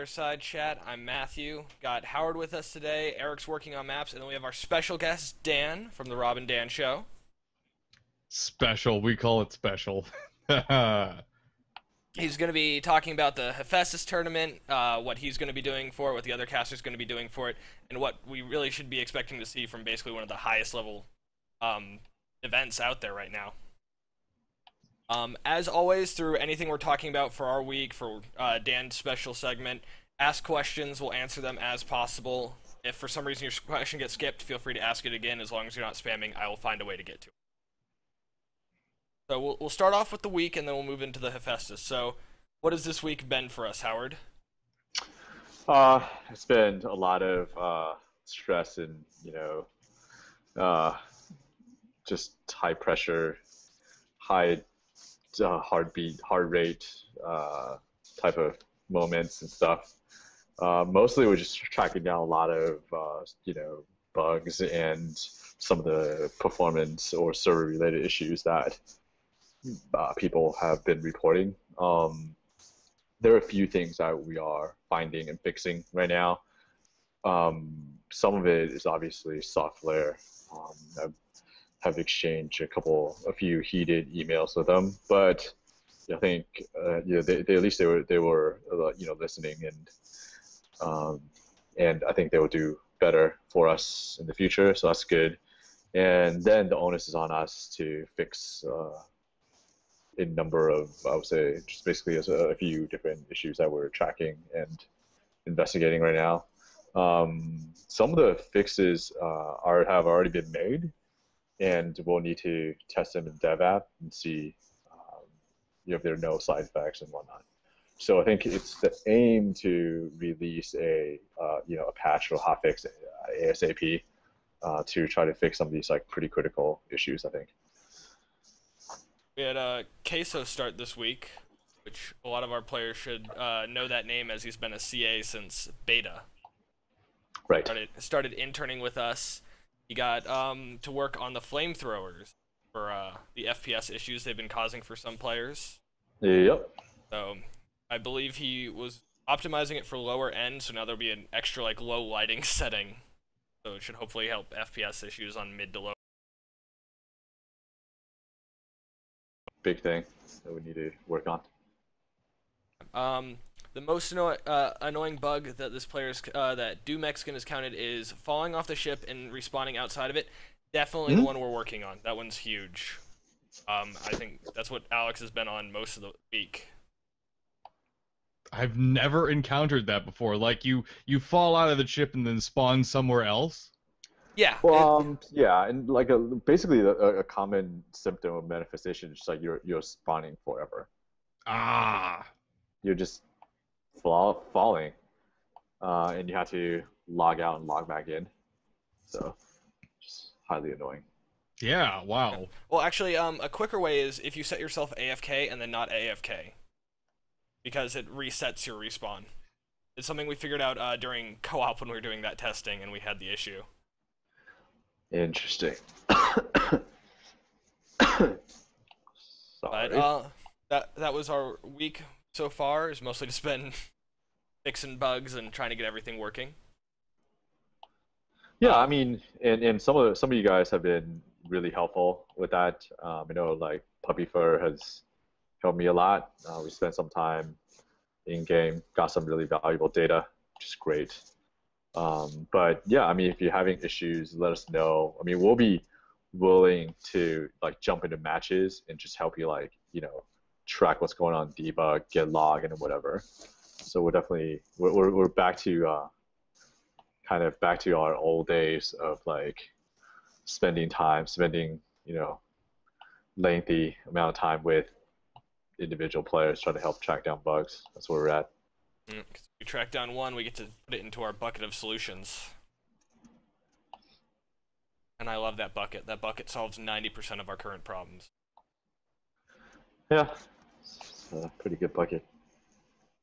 Fireside Chat. I'm Matthew. Got Howard with us today. Eric's working on maps, and then we have our special guest Dan from the Rob and Dan Show. Special. We call it special. He's going to be talking about the Heestus tournament, what he's going to be doing for it, what the other casters going to be doing for it, and what we really should be expecting to see from basically one of the highest level events out there right now. As always, through anything we're talking about for our week, for Dan's special segment, ask questions, we'll answer them as possible. If for some reason your question gets skipped, feel free to ask it again. As long as you're not spamming, I will find a way to get to it. So we'll start off with the week, and then we'll move into the Heestus. So what has this week been for us, Howard? It's been a lot of stress and, just high pressure, high heartbeat, heart rate type of moments and stuff. Mostly we're just tracking down a lot of, bugs and some of the performance or server related issues that people have been reporting. There are a few things that we are finding and fixing right now. Some of it is obviously software. Have exchanged a few heated emails with them, but I think they at least they were listening, and I think they will do better for us in the future, so that's good. And then the onus is on us to fix a number of, I would say, just basically a few different issues that we're tracking and investigating right now. Some of the fixes have already been made, and we'll need to test them in dev app and see if there are no side effects and whatnot. So I think it's the aim to release a patch or hotfix ASAP to try to fix some of these pretty critical issues, I think. We had Queso start this week, which a lot of our players should know that name, as he's been a CA since beta. Right. Started interning with us. He got to work on the flamethrowers for the FPS issues they've been causing for some players. Yep. So I believe he was optimizing it for lower end, so now there'll be an extra low lighting setting. So it should hopefully help FPS issues on mid to low. Big thing that we need to work on. The most annoying bug that this player's that DoMexican has counted is falling off the ship and respawning outside of it. Definitely the one we're working on. That one's huge. I think that's what Alex has been on most of the week. I've never encountered that before. Like you fall out of the ship and then spawn somewhere else. Yeah. Well, yeah, and basically a common symptom of manifestation is just you're spawning forever. Ah. You're just falling, and you have to log out and log back in. So, just highly annoying. Yeah. Wow. Well, actually, a quicker way is if you set yourself AFK and then not AFK, because it resets your respawn. It's something we figured out during co-op when we were doing that testing, and we had the issue. Interesting. Sorry. But that was our week so far. It's mostly just been fixing bugs and trying to get everything working. Yeah, I mean, and some of you guys have been really helpful with that. I know Puppy Fur has helped me a lot. We spent some time in game, got some really valuable data, which is great. But yeah, I mean, if you're having issues, let us know. I mean, we'll be willing to jump into matches and just help you track what's going on, debug, get log, and whatever. So we're definitely we're back to kind of back to our old days of spending lengthy amount of time with individual players trying to help track down bugs. That's where we're at. We track down one, we get to put it into our bucket of solutions. And I love that bucket. That bucket solves 90% of our current problems. Yeah, it's a pretty good bucket.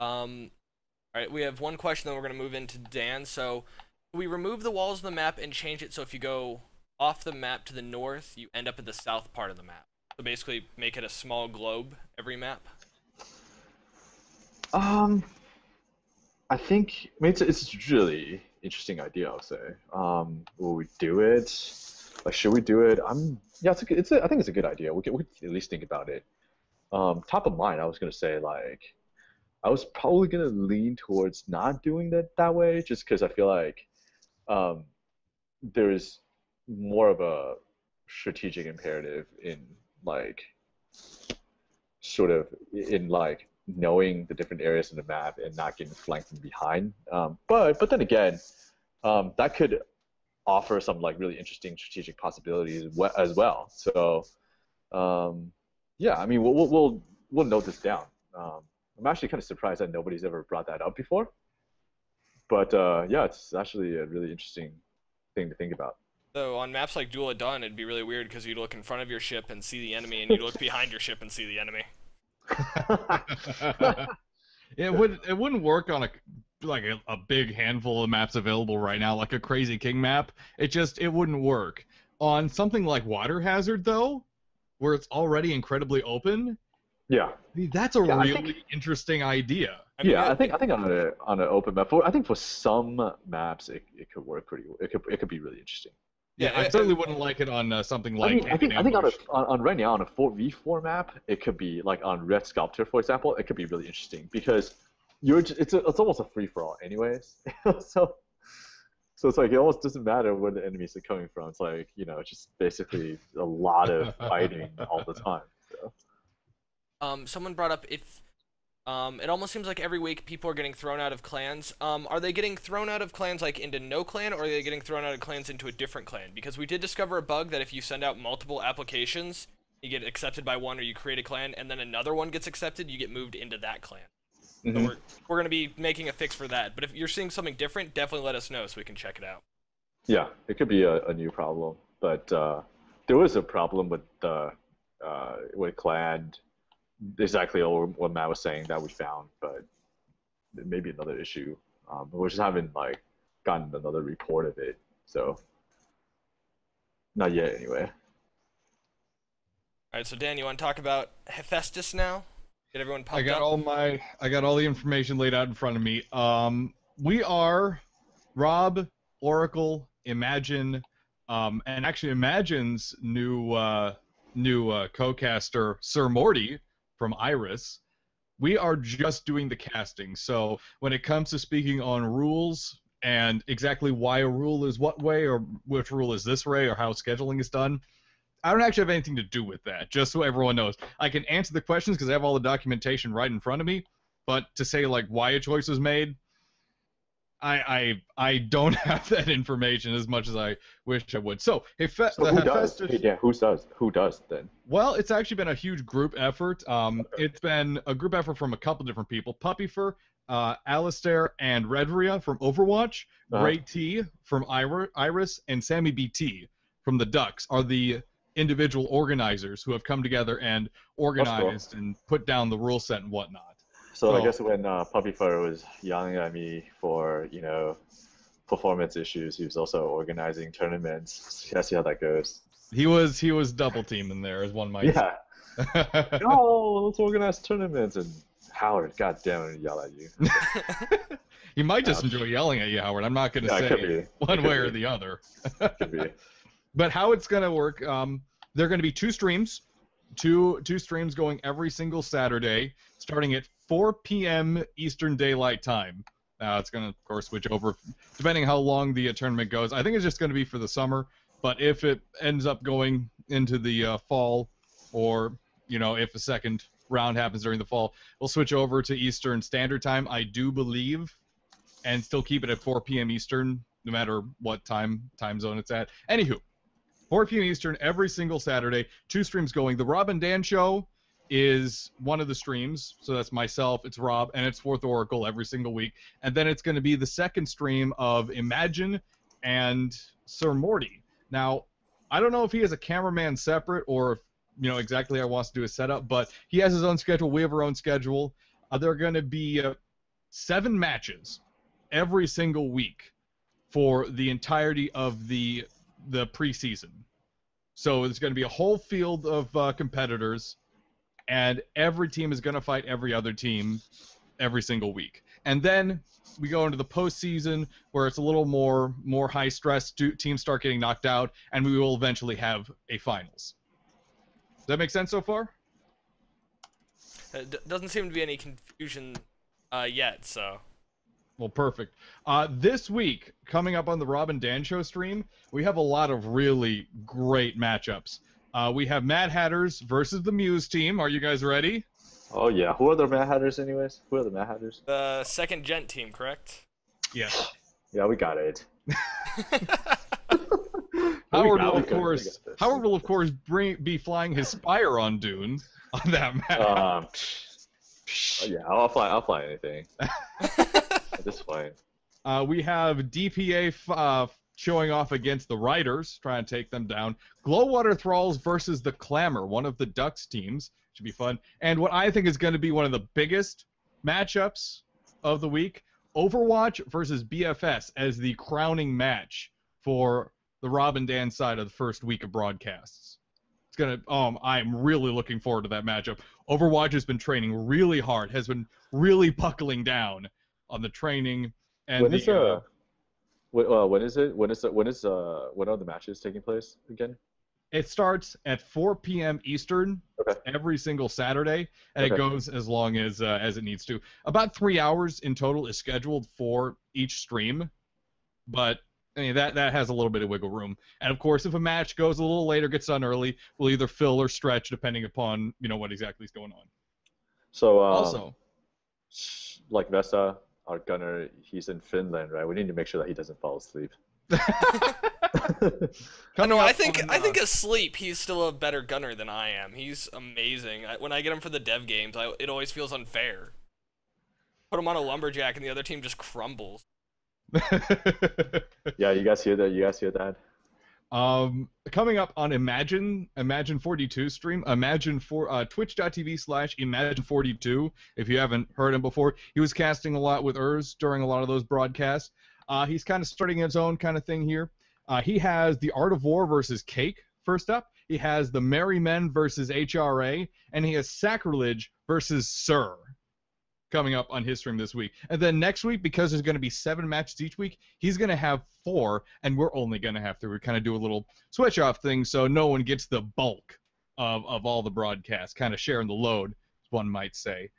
Alright, we have one question, then we're going to move into Dan. So, we remove the walls of the map and change it so if you go off the map to the north, you end up at the south part of the map. So basically, make it a small globe every map. I think I mean it's a really interesting idea. I'll say. Will we do it? Like, should we do it? Yeah, I think it's a good idea. We could at least think about it. Top of mind, I was gonna say like I was probably gonna lean towards not doing that way, just because I feel like um, there's more of a strategic imperative in like sort of in like knowing the different areas in the map and not getting flanked from behind. But then again, that could offer some like really interesting strategic possibilities as well. So yeah, I mean we'll note this down. I'm actually kind of surprised that nobody's ever brought that up before. But yeah, it's actually a really interesting thing to think about. So on maps like Duel at Dawn, it'd be really weird because you'd look in front of your ship and see the enemy, and you'd look behind your ship and see the enemy. It wouldn't work on a big handful of maps available right now, like a Crazy King map. It wouldn't work. On something like Water Hazard though, where it's already incredibly open, Yeah. I mean, that's a really interesting idea. I think on an open map, I think for some maps it could work pretty. It could be really interesting. Yeah, I certainly wouldn't like it on something like. I think on right now on a 4v4 map, it could be like on Red Sculptor, for example, it could be really interesting because it's almost a free for all anyways. so it's like it almost doesn't matter where the enemies are coming from. It's like it's just basically a lot of fighting all the time. So. Someone brought up if it almost seems like every week people are getting thrown out of clans. Are they getting thrown out of clans like into no clan, or are they getting thrown out of clans into a different clan? Because we did discover a bug that if you send out multiple applications, you get accepted by one, or you create a clan, and then another one gets accepted, you get moved into that clan. Mm-hmm. So we're going to be making a fix for that. But if you're seeing something different, definitely let us know so we can check it out. Yeah, it could be a new problem, but there was a problem with clan. Exactly what Matt was saying that we found, but it may be another issue. We just haven't like gotten another report of it, so not yet anyway. All right, so Dan, you want to talk about Heestus now? Get everyone pumped up. I got all the information laid out in front of me. We are Rob, Oracle, Imagine, and actually Imagine's new co-caster Sir Morty from Iris. We are just doing the casting. So when it comes to speaking on rules and exactly why a rule is what way or which rule is this way or how scheduling is done, I don't actually have anything to do with that, just so everyone knows. I can answer the questions because I have all the documentation right in front of me, but to say like why a choice was made, I don't have that information as much as I wish I would. So, who does? Who does then? Well, it's actually been a huge group effort. It's been a group effort from a couple different people: Puppyfur, Alistair, and Redria from Overwatch, Great T from Iris, and Sammy BT from the Ducks are the individual organizers who have come together and organized and put down the rule set and whatnot. So I guess when Puppyfur was yelling at me for performance issues, he was also organizing tournaments. You gotta see how that goes. He was double teaming there, as one might say. No, let's organize tournaments. And Howard, God damn it, yell at you. He might just enjoy yelling at you, Howard. I'm not going to say one way or the other. Could be. But how it's going to work, there are going to be two streams going every single Saturday, starting at 4 p.m. Eastern Daylight Time. It's going to, of course, switch over depending how long the tournament goes. I think it's just going to be for the summer, but if it ends up going into the fall, or if a second round happens during the fall, we'll switch over to Eastern Standard Time, I do believe, and still keep it at 4 p.m. Eastern, no matter what time zone it's at. Anywho, 4 p.m. Eastern every single Saturday, 2 streams going. The Rob and Dan Show is one of the streams, so that's myself, it's Rob, and it's Fourth Oracle every single week. And then it's going to be the second stream of Imagine and Sir Morty. Now, I don't know if he has a cameraman separate or if, exactly how he wants to do his setup, but he has his own schedule, we have our own schedule. There are going to be 7 matches every single week for the entirety of the preseason. So there's going to be a whole field of competitors, and every team is going to fight every other team every single week. And then we go into the postseason where it's a little more high stress. Teams start getting knocked out, and we will eventually have a finals. Does that make sense so far? Doesn't seem to be any confusion yet, so. Well, perfect. This week, coming up on the Rob and Dan Show stream, we have a lot of really great matchups. We have Mad Hatters versus the Muse team. Are you guys ready? Oh, yeah. Who are the Mad Hatters anyways? Who are the Mad Hatters? The second gent team, correct? Yes. Yeah, we got it. Howard will, of course, be flying his Spire on Dune on that map. Yeah, I'll fly anything. At this point. We have DPA showing off against the Riders, trying to take them down. Glowwater Thralls versus the Clamor, one of the Ducks teams. Should be fun. And what I think is going to be one of the biggest matchups of the week, Overwatch versus BFS as the crowning match for the Rob and Dan side of the first week of broadcasts. It's gonna. I'm really looking forward to that matchup. Overwatch has been training really hard, has been really buckling down on the training. And when is it? When are the matches taking place again? It starts at 4 p.m. Eastern every single Saturday, and it goes as long as it needs to. About 3 hours in total is scheduled for each stream, but I mean, that has a little bit of wiggle room. And of course, if a match goes a little later, gets done early, we'll either fill or stretch depending upon what exactly is going on. So also, like Vesa, our gunner, he's in Finland, right? We need to make sure that he doesn't fall asleep. I think asleep, he's still a better gunner than I am. He's amazing. When I get him for the dev games, it always feels unfair. Put him on a lumberjack, and the other team just crumbles. Yeah, you guys hear that? You guys hear that? Coming up on Imagine 42 stream, twitch.tv/Imagine42. If you haven't heard him before, he was casting a lot with Urs during a lot of those broadcasts. He's kind of starting his own kind of thing here. He has the Art of War versus Cake first up. He has the Merry Men versus HRA, and he has Sacrilege versus Sir coming up on his stream this week. And then next week, because there's going to be 7 matches each week, he's going to have 4, and we're only going to have 3. We kind of do a little switch-off thing so no one gets the bulk of all the broadcasts, kind of sharing the load, one might say.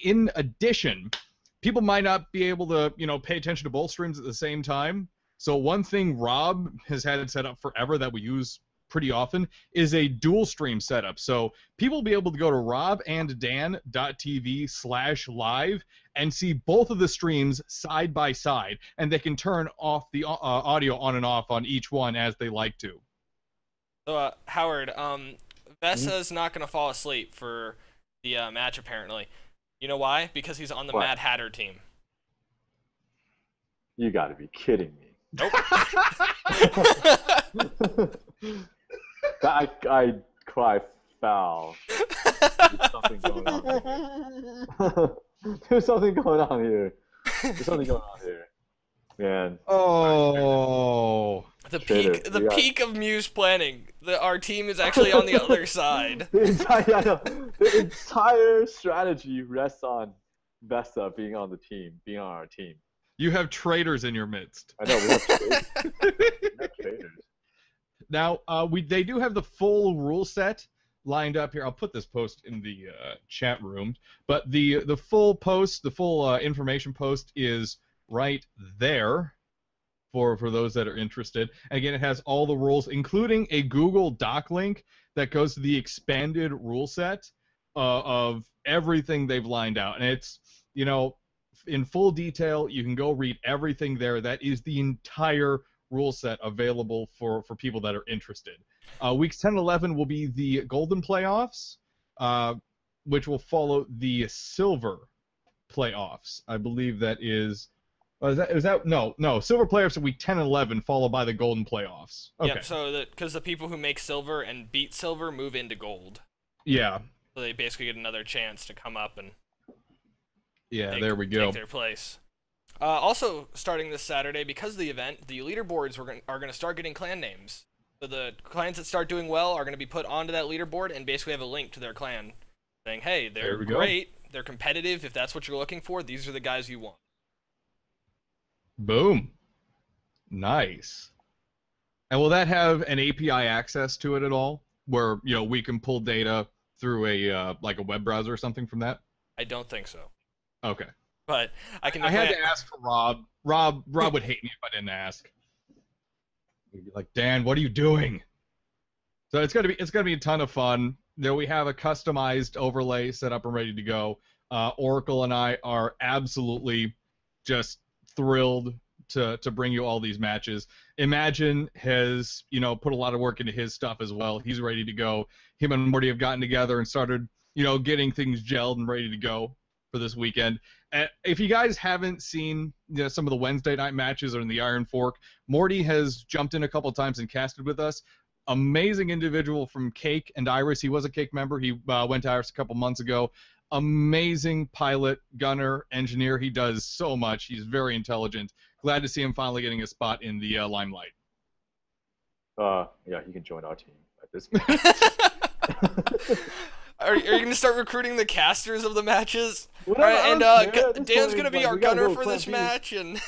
In addition, people might not be able to, pay attention to both streams at the same time. So one thing Rob has had it set up forever that we use pretty often is a dual stream setup. So people will be able to go to robanddan.tv/live and see both of the streams side by side, and they can turn off the audio on and off on each one as they like to. So, Howard, Vesa's not going to fall asleep for the match, apparently. You know why? Because he's on the Mad Hatter team. You got to be kidding me. Nope. I cry foul. There's something going on here. There's something going on here. Man. Oh. The peak of Muse planning. Our team is actually on the other side. The entire strategy rests on Vesa being on our team. You have traitors in your midst. I know, we have traitors. Now, they do have the full rule set lined up here. I'll put this post in the chat room, but the full post, the full information post is right there for those that are interested. And again, it has all the rules, including a Google Doc link that goes to the expanded rule set of everything they've lined out. And it's, in full detail. You can go read everything there. That is the entire rule set available for people that are interested. Weeks 10 and 11 will be the Golden Playoffs, which will follow the Silver Playoffs. I believe that is... No, Silver Playoffs are week 10 and 11, followed by the Golden Playoffs. Okay. Yeah, so because the people who make Silver and beat Silver move into Gold. Yeah. So they basically get another chance to come up and... Yeah, there we go. Take their place. Also, starting this Saturday, because of the event, the leaderboards are going to start getting clan names. So the clans that start doing well are going to be put onto that leaderboard and basically have a link to their clan saying, hey, they're great. they're competitive. If that's what you're looking for, these are the guys you want. Boom. Nice. And will that have an API access to it at all, where we can pull data through a like a web browser or something from that? I don't think so. Okay. But I can. I had to ask for Rob. Rob would hate me if I didn't ask. He'd be like, Dan, what are you doing? So it's gonna be a ton of fun. There we have a customized overlay set up and ready to go. Oracle and I are absolutely just thrilled to bring you all these matches. Imagine has put a lot of work into his stuff as well. He's ready to go. Him and Morty have gotten together and started getting things gelled and ready to go for this weekend. If you guys haven't seen some of the Wednesday night matches or in the Iron Fork, Morty has jumped in a couple times and casted with us. Amazing individual from Cake and Iris. He was a Cake member. He went to Iris a couple months ago. Amazing pilot, gunner, engineer. He does so much. He's very intelligent. Glad to see him finally getting a spot in the limelight. Yeah, he can join our team at this point. Are you going to start recruiting the casters of the matches? All right, and Dan's going to be our gunner for this match. And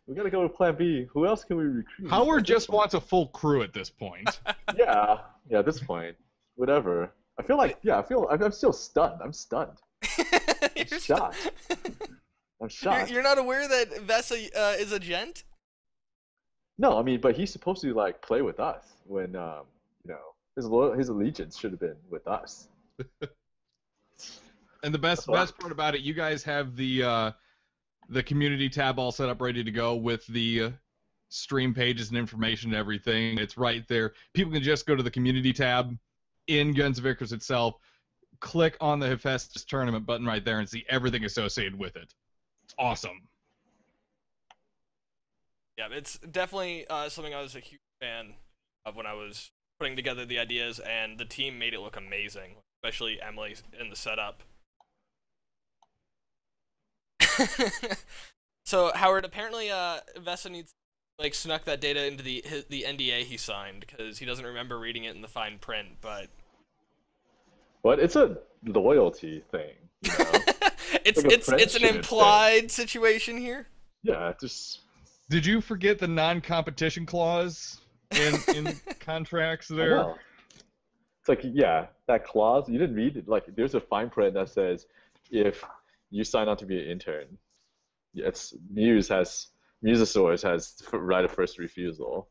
we got to go with Plan B. Who else can we recruit? Howard just wants a full crew at this point. Yeah, at this point, whatever. I feel like, I'm still stunned. I'm stunned. I'm shocked. I'm shocked. You're not aware that Vesa is a gent? No, I mean, but he's supposed to play with us when his allegiance should have been with us. And the best part about it, you guys have the community tab all set up, ready to go with the stream pages and information and everything. It's right there. People can just go to the community tab in Guns of Icarus itself, click on the Heestus tournament button right there, and see everything associated with it. It's awesome. Yeah, it's definitely something I was a huge fan of when I was putting together the ideas, and the team made it look amazing, especially Emily in the setup. So Howard, apparently Vesa needs snuck that data into the NDA he signed because he doesn't remember reading it in the fine print, but But it's a loyalty thing, it's an implied situation here. Yeah, just. Did you forget the non-competition clause in contracts there? I know. It's that clause, you didn't read it. There's a fine print that says if you sign on to be an intern, Musosaurus has right of first refusal.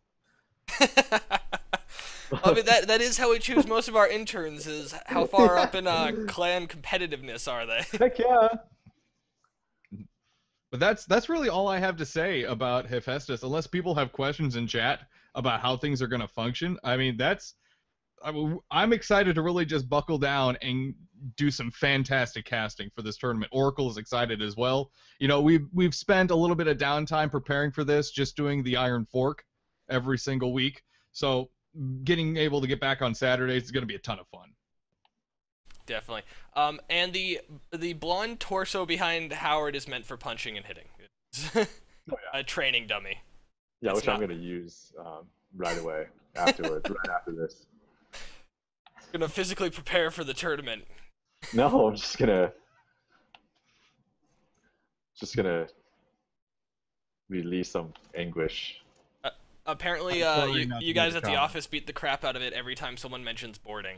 I mean, that is how we choose most of our interns, is how far up in clan competitiveness are they? Heck yeah. But that's really all I have to say about Heestus, unless people have questions in chat about how things are going to function. I mean, I'm excited to really just buckle down and do some fantastic casting for this tournament. Oracle is excited as well. We've spent a little bit of downtime preparing for this, just doing the Iron Fork every single week. So getting able to get back on Saturdays is going to be a ton of fun. Definitely. And the blonde torso behind Howard is meant for punching and hitting. It's a training dummy. Yeah, which I'm going to use right away afterwards, right after this. Gonna physically prepare for the tournament. No, I'm just gonna release some anguish. Apparently, you guys at the office beat the crap out of it every time someone mentions boarding.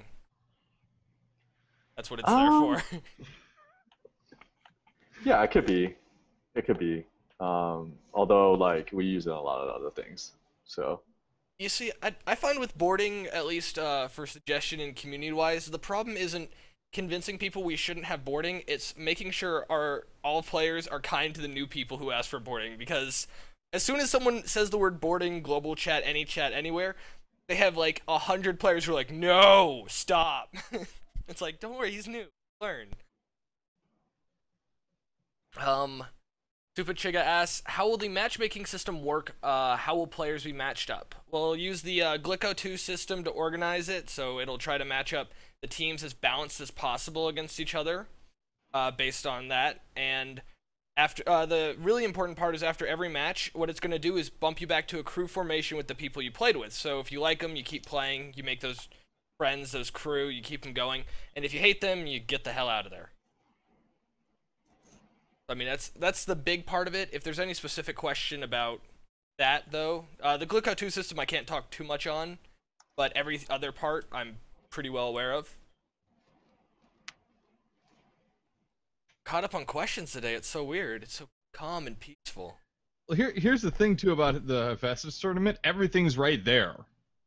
That's what it's there for. Yeah, it could be. It could be. Although, we use it in a lot of other things. So. You see, I find with boarding, at least for suggestion and community-wise, the problem isn't convincing people we shouldn't have boarding. It's making sure all players are kind to the new people who ask for boarding, because as soon as someone says the word boarding, global chat, anywhere, they have 100 players who are like, no, stop. It's like, don't worry, he's new. Learn. Stupid Chiga asks, how will the matchmaking system work? How will players be matched up? We'll use the Glico2 system to organize it, so it'll try to match up the teams as balanced as possible against each other based on that. And after the really important part is after every match, what it's going to do is bump you back to a crew formation with the people you played with. So if you like them, you keep playing, you make those friends, those crew, you keep them going. And if you hate them, you get the hell out of there. I mean, that's the big part of it. If there's any specific question about that, though, the Glucose 2 system I can't talk too much on, but every other part I'm pretty well aware of. Caught up on questions today. It's so weird. It's so calm and peaceful. Well, here's the thing too about the Festus tournament. Everything's right there.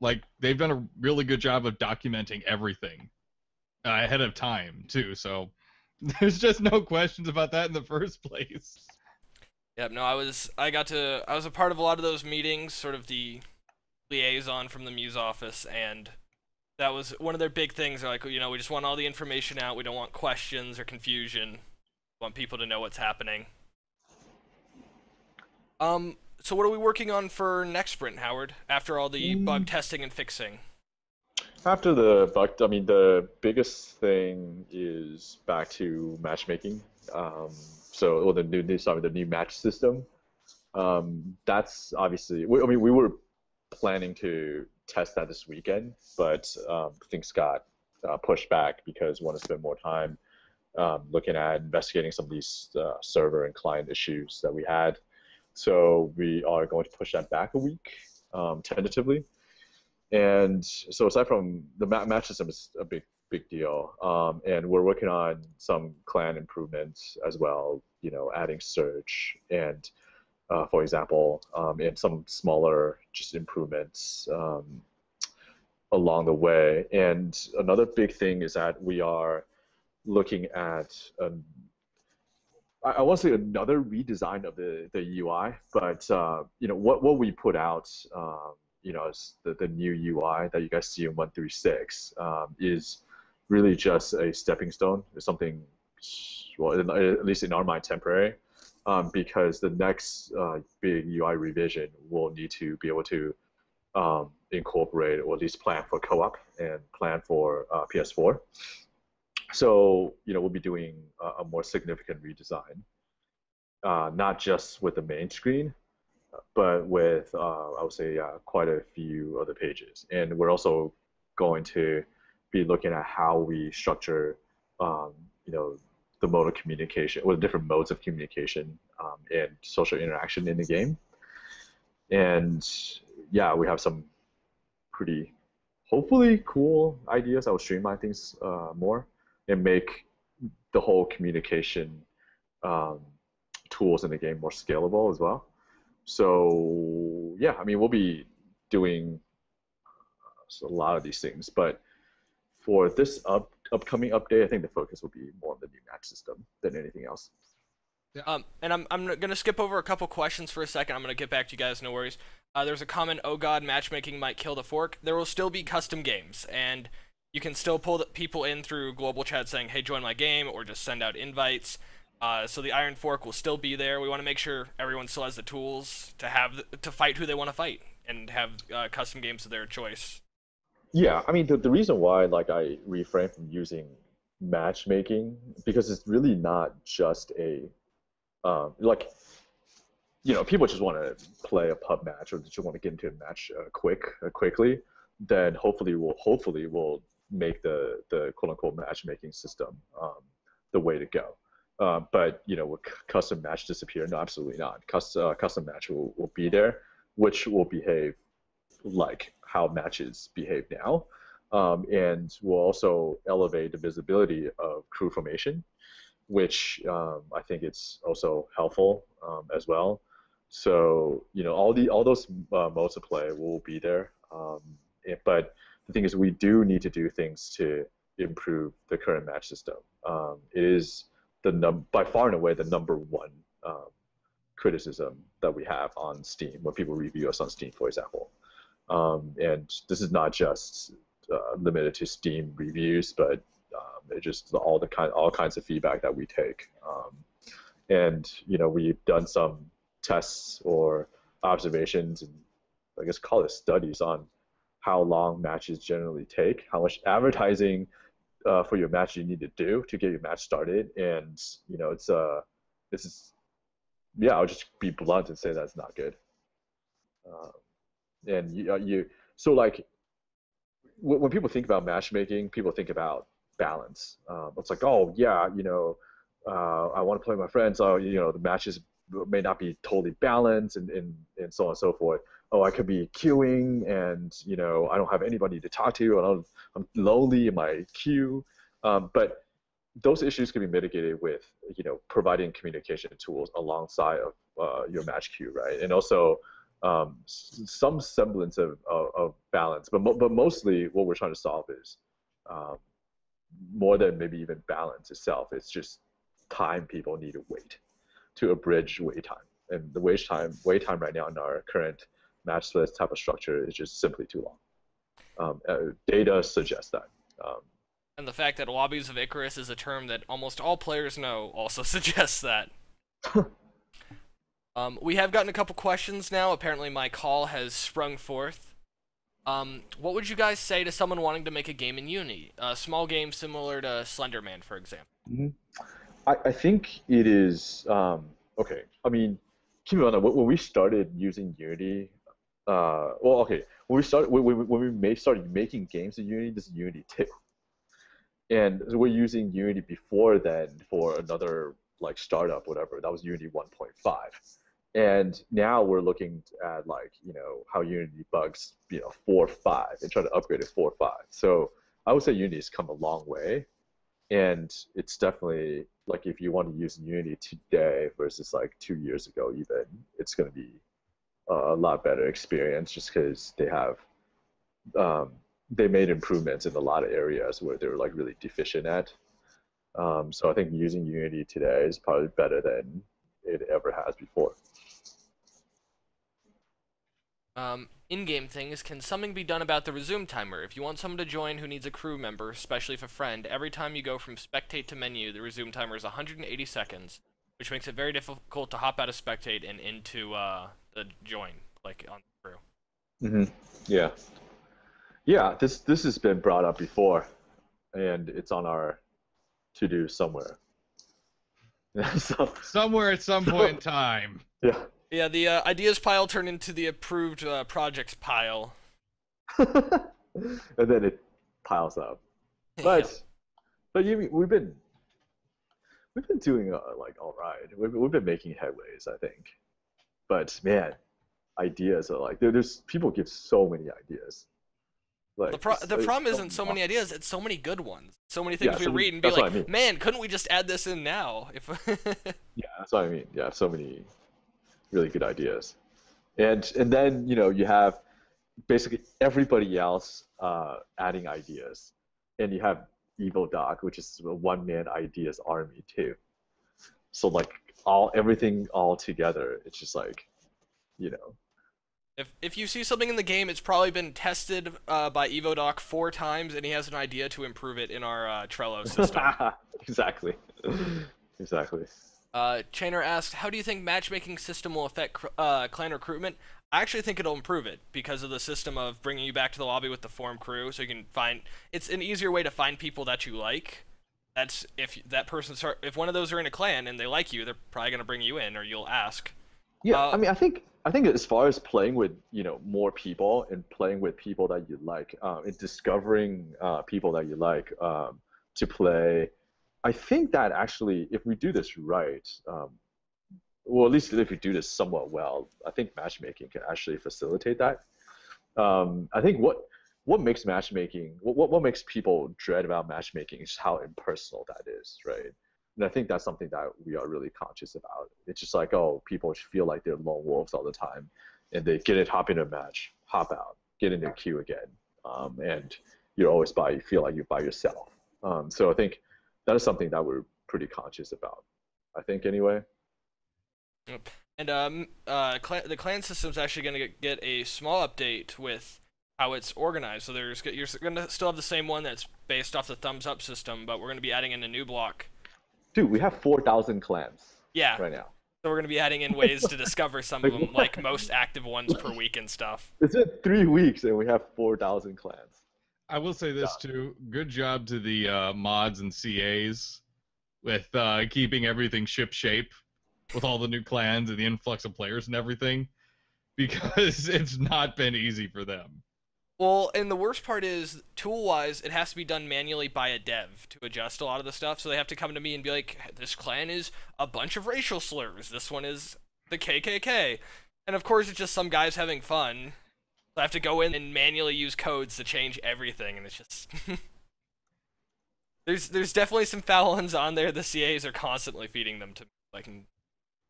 Like they've done a really good job of documenting everything ahead of time too. So there's just no questions about that in the first place. Yep. No, I was a part of a lot of those meetings, sort of the liaison from the Muse office, and that was one of their big things. They're like, we just want all the information out. We don't want questions or confusion. We want people to know what's happening. So what are we working on for next sprint, Howard? After all the bug testing and fixing? After the bug, I mean, the biggest thing is back to matchmaking. So, the new match system. That's obviously, we were planning to test that this weekend, but things got pushed back because we want to spend more time looking at investigating some of these server and client issues that we had. So we are going to push that back a week, tentatively. And so aside from the match system is a big deal, and we're working on some clan improvements as well. Adding search and, for example, and some smaller just improvements along the way. And another big thing is that we are looking at I want to say another redesign of the UI, but what we put out, as the new UI that you guys see in 1.3.6 is really just a stepping stone. It's something, well, at least in our mind, temporary, because the next big UI revision will need to be able to incorporate or at least plan for co-op and plan for PS4. So, we'll be doing a more significant redesign, not just with the main screen, but with, I would say, quite a few other pages. And we're also going to be looking at how we structure, the mode of communication, or the different modes of communication and social interaction in the game. And yeah, we have some pretty, hopefully, cool ideas that will streamline things more and make the whole communication tools in the game more scalable as well. So yeah, I mean, we'll be doing a lot of these things, but for this upcoming update, I think the focus will be more on the new match system than anything else. And I'm gonna skip over a couple questions for a second. I'm gonna get back to you guys, no worries. There's a comment, oh god, matchmaking might kill the fork. There will still be custom games, and you can still pull people in through global chat saying, hey, join my game, or just send out invites. So the Iron Fork will still be there. We want to make sure everyone still has the tools to fight who they want to fight and have custom games of their choice. Yeah, I mean, the reason why I refrain from using matchmaking, because it's really not just a people just want to play a pub match or just want to get into a match quickly. Then hopefully we'll make the quote unquote matchmaking system the way to go. But will custom match disappear? No, absolutely not. Custom match will be there, which will behave like how matches behave now, and will also elevate the visibility of crew formation, which I think it's also helpful as well. So all those modes of play will be there, but the thing is we do need to do things to improve the current match system. It is by far and away the #1 criticism that we have on Steam when people review us on Steam, for example. And this is not just limited to Steam reviews, but it's just all kinds of feedback that we take. And we've done some tests or observations, and I guess call it studies on how long matches generally take, how much advertising for your match you need to do to get your match started, and I'll just be blunt and say that's not good. And so when people think about matchmaking, people think about balance. It's like, oh yeah, I want to play with my friends. Oh, the matches may not be totally balanced, and so on and so forth. Oh, I could be queuing, and I don't have anybody to talk to, and I'm lonely in my queue. But those issues can be mitigated with providing communication tools alongside of your match queue, right? And also some semblance of balance, but mostly what we're trying to solve is um, more than maybe even balance itself. It's just time people need to wait to abridge wait time, and the wait time right now in our current match list type of structure is just simply too long. Data suggests that. Um, And the fact that Lobbies of Icarus is a term that almost all players know also suggests that. We have gotten a couple questions now. Apparently my call has sprung forth. What would you guys say to someone wanting to make a game in Unity? A small game similar to Slenderman, for example. Mhm. I think it is okay. I mean, keep in mind when we started using Unity, well, okay, when we started making games in Unity, this is Unity 2, and we're using Unity before then for another like startup, whatever. That was Unity 1.5, and now we're looking at like how Unity bugs 4.5 and trying to upgrade it 4.5. So I would say Unity has come a long way. And it's definitely like if you want to use Unity today versus like 2 years ago, even it's going to be a lot better experience just because they made improvements in a lot of areas where they were like really deficient at. So I think using Unity today is probably better than it ever has before. In-game things, can something be done about the resume timer? If you want someone to join who needs a crew member, especially if a friend, every time you go from spectate to menu, the resume timer is 180 seconds, which makes it very difficult to hop out of spectate and into the join, like on the crew. Yeah, yeah. This has been brought up before, and it's on our to-do somewhere. Somewhere at some point in time. Yeah. Yeah, the ideas pile turned into the approved projects pile. And then it piles up. But Yeah. but we've been doing like all right. We've been making headways, I think. But man, ideas are like there's people give so many ideas. Like The problem so isn't so many much. ideas; it's so many good ones. So many things Yeah, we so read and be that's what I like, mean. "Man, couldn't we just add this in now?" If Yeah, that's what I mean. Yeah, so many really good ideas. And then you have basically everybody else adding ideas, and you have EvoDoc, which is a one-man ideas army too. So like everything all together, it's just like you know. if you see something in the game, it's probably been tested by EvoDoc 4 times, and he has an idea to improve it in our Trello system. Exactly. Exactly. Chainer asked, "How do you think matchmaking system will affect clan recruitment?" I actually think it'll improve it because of the system of bringing you back to the lobby with the form crew, so you can find. It's an easier way to find people that you like. That's if one of those are in a clan and they like you, they're probably gonna bring you in, or you'll ask. Yeah, Uh, I mean, I think as far as playing with more people and playing with people that you like, and discovering people that you like to play, I think that actually, if we do this right, well, at least if we do this somewhat well, I think matchmaking can actually facilitate that. I think what makes matchmaking, what makes people dread about matchmaking is how impersonal that is, right? And I think that's something that we are really conscious about. It's just like, oh, people feel like they're lone wolves all the time, and they get it, hop in a match, hop out, get in their queue again, and you're always feel like you're by yourself. So I think that is something that we're pretty conscious about. I think anyway. Yep. And the clan system's actually going to get a small update with how it's organized. So you're going to still have the same one that's based off the thumbs up system, but we're going to be adding in a new block. Dude, we have 4,000 clans Yeah. right now. So we're going to be adding in ways to discover some of them, like most active ones per week and stuff. It's been 3 weeks and we have 4,000 clans. I will say this too. Good job to the mods and CAs with keeping everything ship shape with all the new clans and the influx of players and everything, because it's not been easy for them. Well, and the worst part is, tool-wise, it has to be done manually by a dev to adjust a lot of the stuff. So they have to come to me and be like, "This clan is a bunch of racial slurs. This one is the KKK," and of course, it's just some guys having fun. So I have to go in and manually use codes to change everything, and it's just there's definitely some foul ones on there. The CAs are constantly feeding them to me, so I can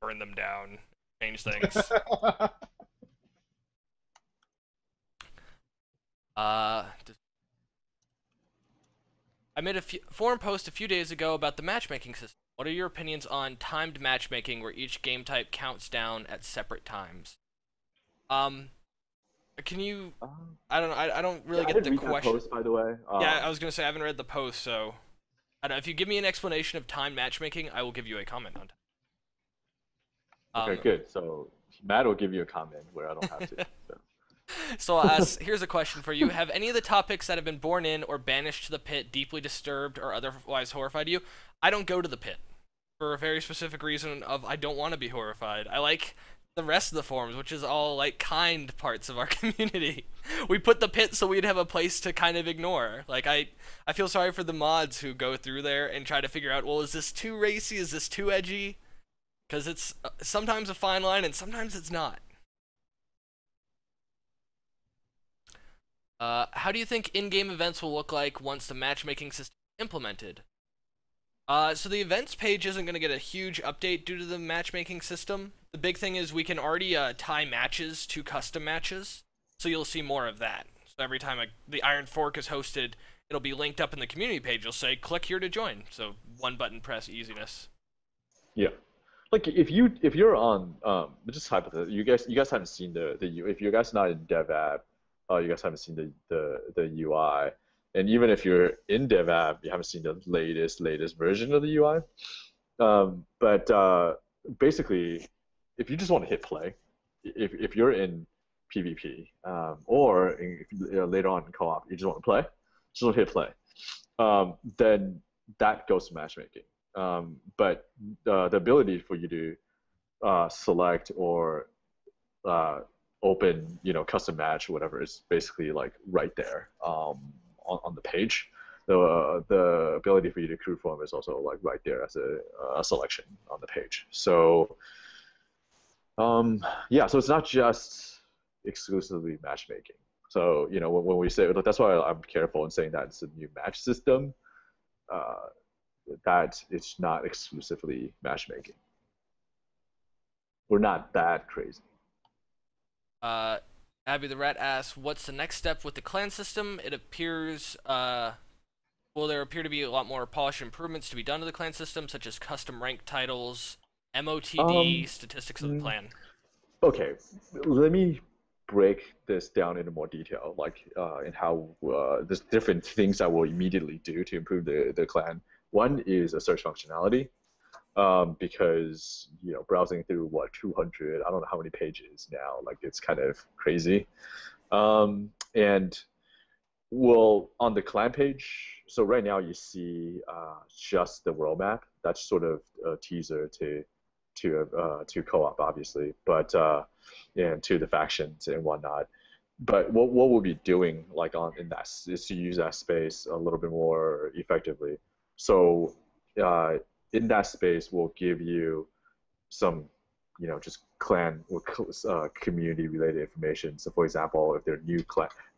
burn them down, change things. I made a forum post a few days ago about the matchmaking system. What are your opinions on timed matchmaking, where each game type counts down at separate times? Can you? I don't know. I don't really get the question. That post, by the way. Yeah, I was gonna say I haven't read the post, so I don't know. If you give me an explanation of timed matchmaking, I will give you a comment on it. Okay, good. So Matt will give you a comment where I don't have to. So. So I'll ask, here's a question for you. Have any of the topics that have been borne in or banished to the pit deeply disturbed or otherwise horrified you? I don't go to the pit for a very specific reason of I don't want to be horrified. I like the rest of the forums, which is all like kind parts of our community. We put the pit so we'd have a place to kind of ignore. Like I feel sorry for the mods who go through there and try to figure out, well, is this too racy? Is this too edgy? Because it's sometimes a fine line and sometimes it's not. How do you think in-game events will look like once the matchmaking system is implemented? So the events page isn't going to get a huge update due to the matchmaking system. The big thing is we can already tie matches to custom matches, so you'll see more of that. So every time the Iron Fork is hosted, it'll be linked up in the community page. You'll say, click here to join. So one button press easiness. Yeah. Like if you're on just hypothetically, you guys haven't seen if you guys not in dev app, you guys haven't seen the UI, and even if you're in dev app, you haven't seen the latest version of the UI. But basically, if you just want to hit play, if you're in PvP or later on in co-op, you just want to play, just want to hit play, then that goes to matchmaking. But the ability for you to select or open, custom match or whatever is basically like right there on the page. The ability for you to crew form is also like right there as a selection on the page. So yeah, so it's not just exclusively matchmaking. So when we say, that's why I'm careful in saying that it's a new match system. That it's not exclusively matchmaking. We're not that crazy. Abby the Rat asks, what's the next step with the clan system? It appears, will there appear to be a lot more polished improvements to be done to the clan system, such as custom rank titles, MOTD, statistics of the clan? Okay, let me break this down into more detail, like in how there's different things that we'll immediately do to improve the clan. One is a search functionality, because browsing through 200, I don't know how many pages now, like it's kind of crazy. And well, on the clan page, so right now you see just the world map. That's sort of a teaser to co-op, obviously, but and to the factions and whatnot. But what we'll be doing in that is to use that space a little bit more effectively. So in that space, we'll give you some, just clan or community-related information. So, for example, if there are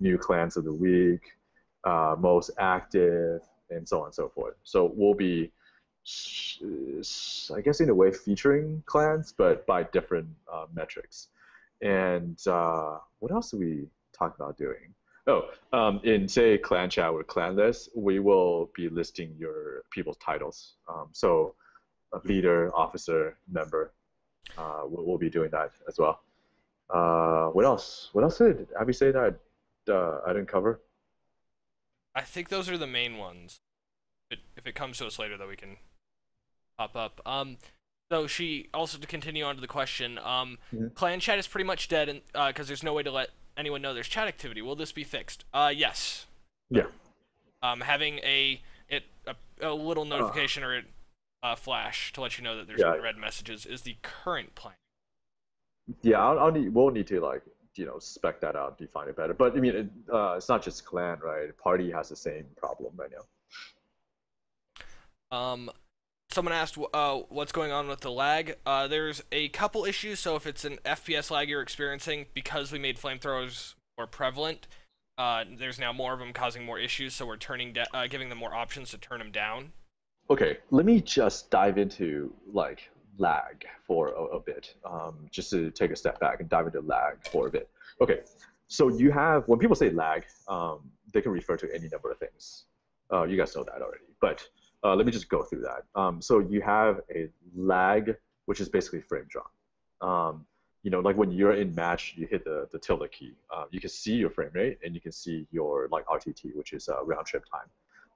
new clans of the week, most active, and so on and so forth. So we'll be, I guess, in a way, featuring clans, but by different metrics. And what else do we talk about doing? Oh, in say clan chat or clan list, we will be listing your people's titles. So a leader, officer, member, we'll be doing that as well. What else? What else did Abby say that I didn't cover? I think those are the main ones. If it comes to us later, that we can pop up. So she also, to continue on to the question, clan chat is pretty much dead, and because there's no way to let anyone know there's chat activity. Will this be fixed? Yes. Yeah. Having a little notification or a flash to let you know that there's read messages is the current plan. Yeah, we'll need to spec that out, define it better. But I mean, it's not just clan, right? Party has the same problem right now. Someone asked what's going on with the lag. There's a couple issues. So if it's an FPS lag you're experiencing, because we made flamethrowers more prevalent, there's now more of them causing more issues. So we're giving them more options to turn them down. Okay, let me just dive into like lag for a bit, just to take a step back and dive into lag for a bit. Okay, so you have, when people say lag, they can refer to any number of things. You guys know that already, but let me just go through that. So you have a lag, which is basically frame drop. Like when you're in match, you hit the tilde key. You can see your frame rate, and you can see your like RTT, which is round trip time,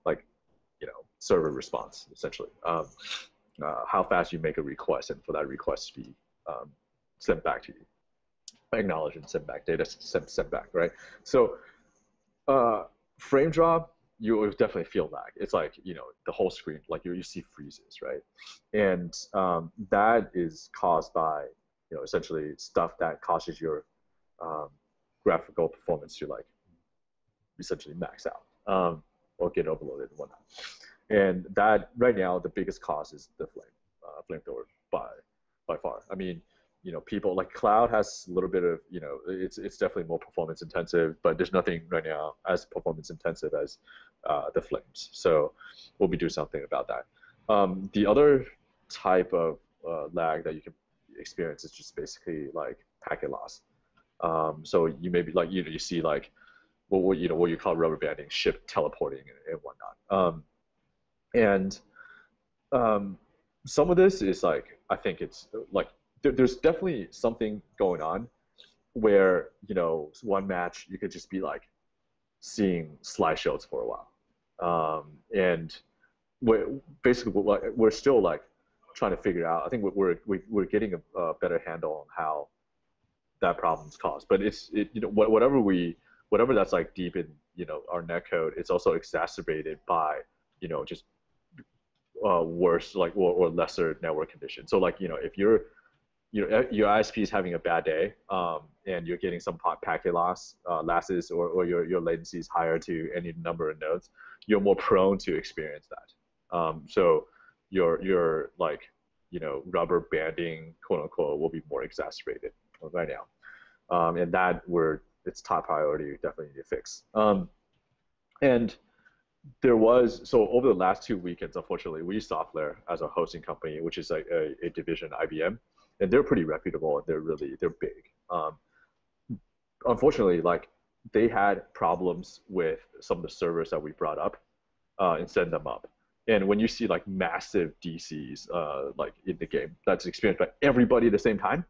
like server response essentially. How fast you make a request, and for that request to be sent back to you, acknowledged and sent back, data sent back, right? So frame drop, you will definitely feel lag. It's like the whole screen, like you see freezes, right? And that is caused by essentially stuff that causes your graphical performance to like essentially max out or get overloaded and whatnot. And that right now the biggest cause is the flamethrower by far. I mean, people like Cloud has a little bit of it's definitely more performance intensive, but there's nothing right now as performance intensive as the flames. So we'll be doing something about that. The other type of lag that you can experience is just basically like packet loss. So you may be like you see like what you call rubber banding, ship teleporting and whatnot. And some of this is like, I think it's like there's definitely something going on where one match you could just be like seeing slideshows for a while, and we're still like trying to figure out. I think we're getting a better handle on how that problem's caused, but it's whatever that's like deep in our netcode, it's also exacerbated by just worse like or lesser network conditions. So like if your ISP is having a bad day, and you're getting some packet losses or your latency is higher to any number of nodes, you're more prone to experience that. So your like rubber banding, quote unquote, will be more exacerbated right now, and that it's top priority, definitely need to fix. And there was, so over the last 2 weekends, unfortunately, we use Software as a hosting company, which is like a division of IBM, and they're pretty reputable and they're big. Unfortunately, like they had problems with some of the servers that we brought up and send them up. And when you see like massive DCs like in the game, that's experienced by everybody at the same time,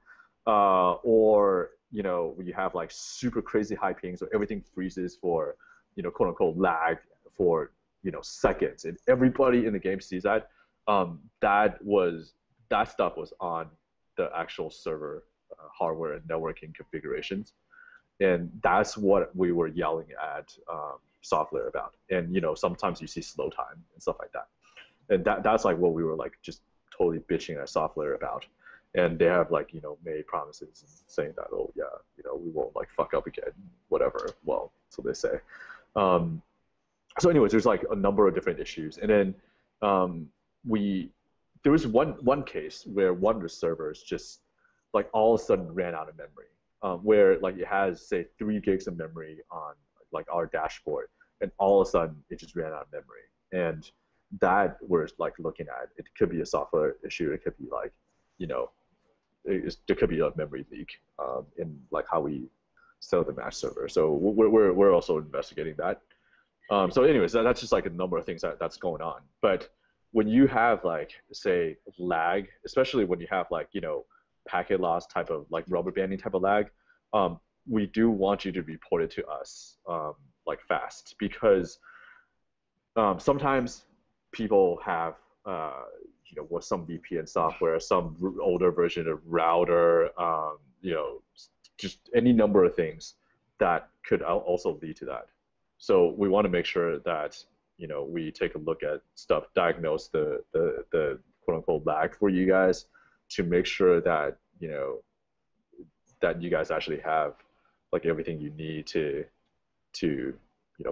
or you have like super crazy high pings, so everything freezes for quote unquote lag for seconds, and everybody in the game sees that. That stuff was on the actual server hardware and networking configurations, and that's what we were yelling at Software about. And sometimes you see slow time and stuff like that, and that's like what we were like just totally bitching at Software about. And they have like made promises and saying that, oh yeah, we won't like fuck up again, whatever. Well, so they say. So anyways, there's like a number of different issues, and then there was one case where one of the servers just like all of a sudden ran out of memory, where like it has say 3 gigs of memory on like our dashboard, and all of a sudden it just ran out of memory. And that we're like looking at. It could be a software issue. It could be like there could be a memory leak in like how we sell the match server. So we're also investigating that. So anyways, that's just like a number of things that's going on. But when you have like say lag, especially when you have like packet loss type of like rubber banding type of lag, we do want you to report it to us like fast, because sometimes people have with some VPN software, some older version of router, just any number of things that could also lead to that. So we want to make sure that we take a look at stuff, diagnose the quote unquote lag for you guys, to make sure that that you guys actually have like everything you need to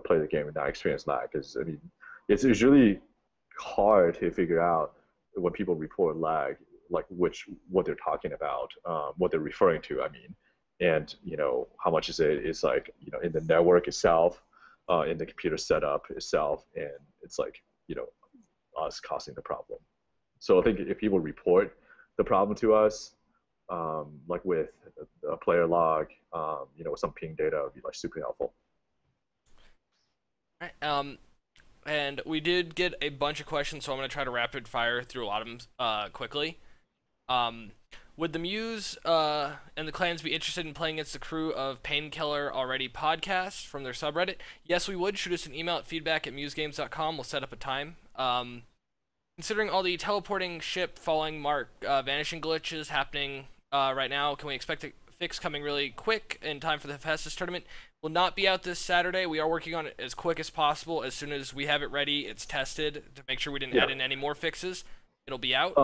play the game and not experience lag. Because I mean, it's really hard to figure out when people report lag, like what they're talking about, what they're referring to. I mean, and how much is like in the network itself, in the computer setup itself, and it's like us causing the problem. So I think if people report the problem to us, like with a player log, with some ping data, would be like super helpful. Right. And we did get a bunch of questions, so I'm gonna try to rapid fire through a lot of them quickly. Um, would the Muse and the clans be interested in playing against the crew of Painkiller Already podcast from their subreddit? Yes, we would. Shoot us an email at feedback@musegames.com. We'll set up a time. Considering all the teleporting, ship, falling mark, vanishing glitches happening right now, can we expect a fix coming really quick in time for the Heestus tournament? Will not be out this Saturday. We are working on it as quick as possible. As soon as we have it ready, it's tested to make sure we didn't add in any more fixes. It'll be out.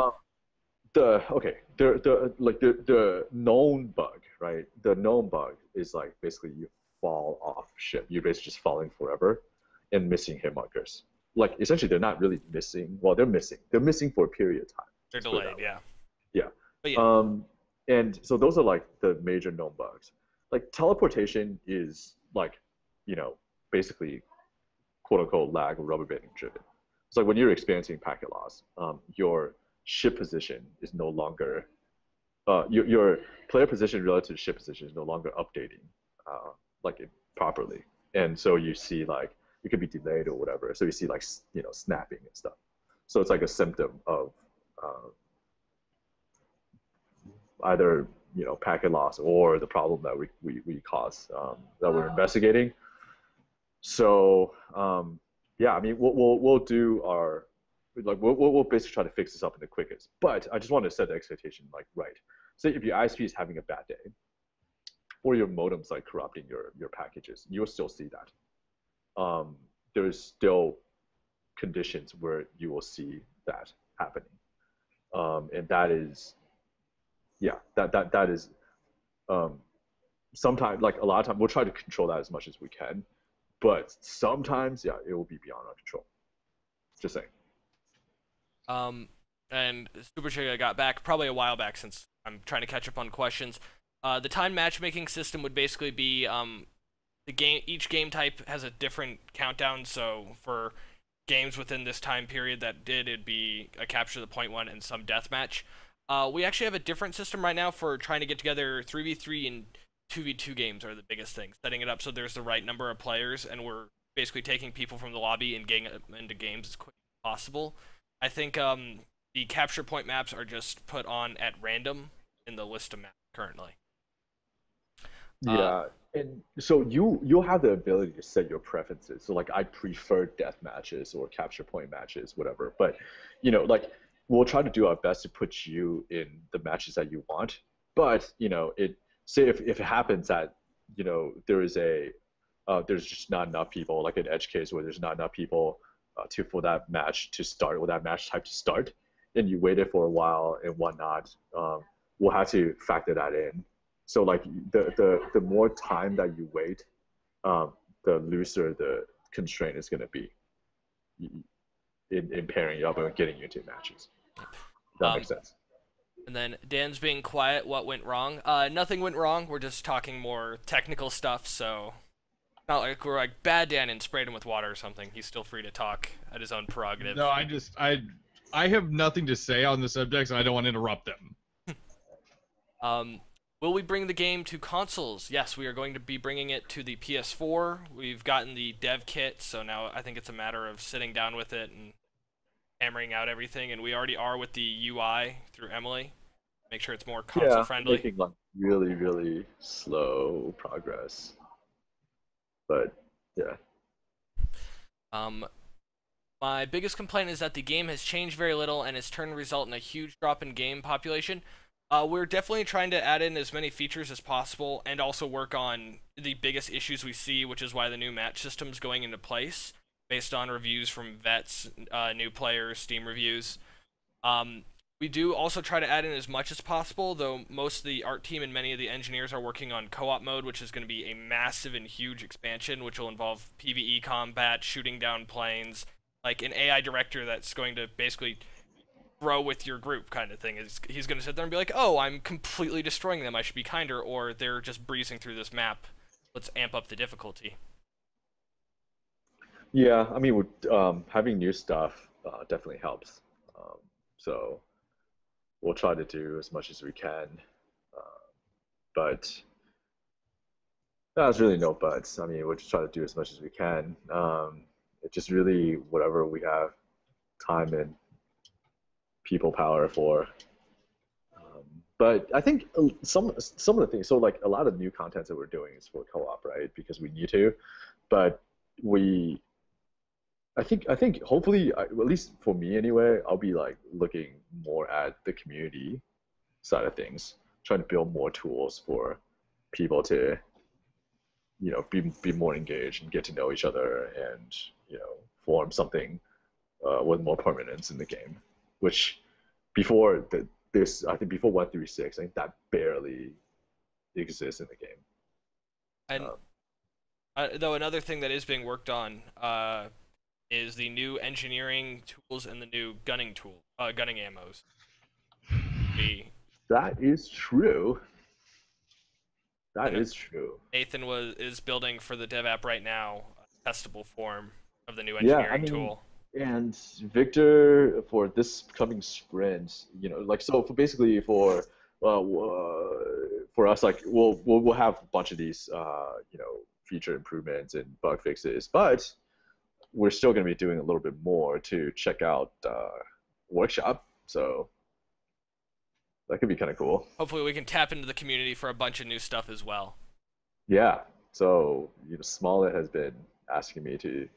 The known bug, right? The known bug is like basically you fall off ship. You're basically just falling forever and missing hit markers. Like essentially they're not really missing. Well, they're missing. They're missing for a period of time. They're delayed, yeah. Yeah. But yeah. And so those are like the major known bugs. Like teleportation is like, basically quote unquote lag or rubber banding driven. It's like when you're experiencing packet loss, your ship position is no longer your player position relative to ship position is no longer updating properly, and so you see like it could be delayed or whatever. So you see like snapping and stuff. So it's like a symptom of either packet loss or the problem that we cause that we're investigating. So yeah, I mean we'll do our we'll basically try to fix this up in the quickest. But I just want to set the expectation like right. Say if your ISP is having a bad day, or your modem's like corrupting your packages, you'll still see that. There's still conditions where you will see that happening, and that is, yeah, that is sometimes, like a lot of times, we'll try to control that as much as we can, but sometimes, yeah, it will be beyond our control. Just saying. And Super Chica got back probably a while back since I'm trying to catch up on questions. The time matchmaking system would basically be each game type has a different countdown. So for games within this time period it'd be a capture the point one and some deathmatch. We actually have a different system right now for trying to get together 3v3 and 2v2 games are the biggest things. Setting it up so there's the right number of players, and we're basically taking people from the lobby and getting them into games as quick as possible. I think the capture point maps are just put on at random in the list of maps currently. Yeah, and so you'll have the ability to set your preferences. So like I prefer death matches or capture point matches, whatever. But like we'll try to do our best to put you in the matches that you want. But say if it happens that there is there's just not enough people, like an edge case where there's not enough people for that match to start, or that match type to start, and you waited for a while and whatnot, we'll have to factor that in. So like the more time that you wait, the looser the constraint is going to be in pairing you up and getting you into matches. That makes sense. And then Dan's being quiet. What went wrong? Nothing went wrong. We're just talking more technical stuff. So not like we're like bad Dan and sprayed him with water or something. He's still free to talk at his own prerogative. No, I have nothing to say on the subject, and I don't want to interrupt them. Will we bring the game to consoles? Yes, we are going to be bringing it to the PS4. We've gotten the dev kit, so now I think it's a matter of sitting down with it and hammering out everything, and we already are with the UI through Emily. Make sure it's more console friendly. Making like really, really slow progress. But yeah. My biggest complaint is that the game has changed very little and has turned to result in a huge drop in game population. We're definitely trying to add in as many features as possible and also work on the biggest issues we see, which is why the new match system's going into place based on reviews from vets, new players, Steam reviews. We do also try to add in as much as possible, though most of the art team and many of the engineers are working on co-op mode, which is going to be a massive and huge expansion, which will involve PvE combat, shooting down planes, like an AI director that's going to basically grow with your group kind of thing. He's going to sit there and be like, oh, I'm completely destroying them, I should be kinder, or they're just breezing through this map. Let's amp up the difficulty. Yeah, I mean, having new stuff definitely helps. So we'll try to do as much as we can, but there's really no buts. I mean, we'll just try to do as much as we can. It's just really whatever we have time and people power for. But I think some of the things, so like a lot of new content that we're doing is for co-op, right? Because we need to, but I think hopefully, at least for me anyway, I'll be like looking more at the community side of things, trying to build more tools for people to, be more engaged and get to know each other and, form something with more permanence in the game, which before I think before 1.3.6, I think that barely exists in the game. And though another thing that is being worked on is the new engineering tools and the new gunning ammos. That is true. That is true. Nathan is building for the dev app right now a testable form of the new engineering tool. And Victor, for this coming sprint, so for us, like we'll have a bunch of these, feature improvements and bug fixes, but we're still going to be doing a little bit more to check out workshop. So that could be kind of cool. Hopefully we can tap into the community for a bunch of new stuff as well. Yeah. So, Smollett has been asking me to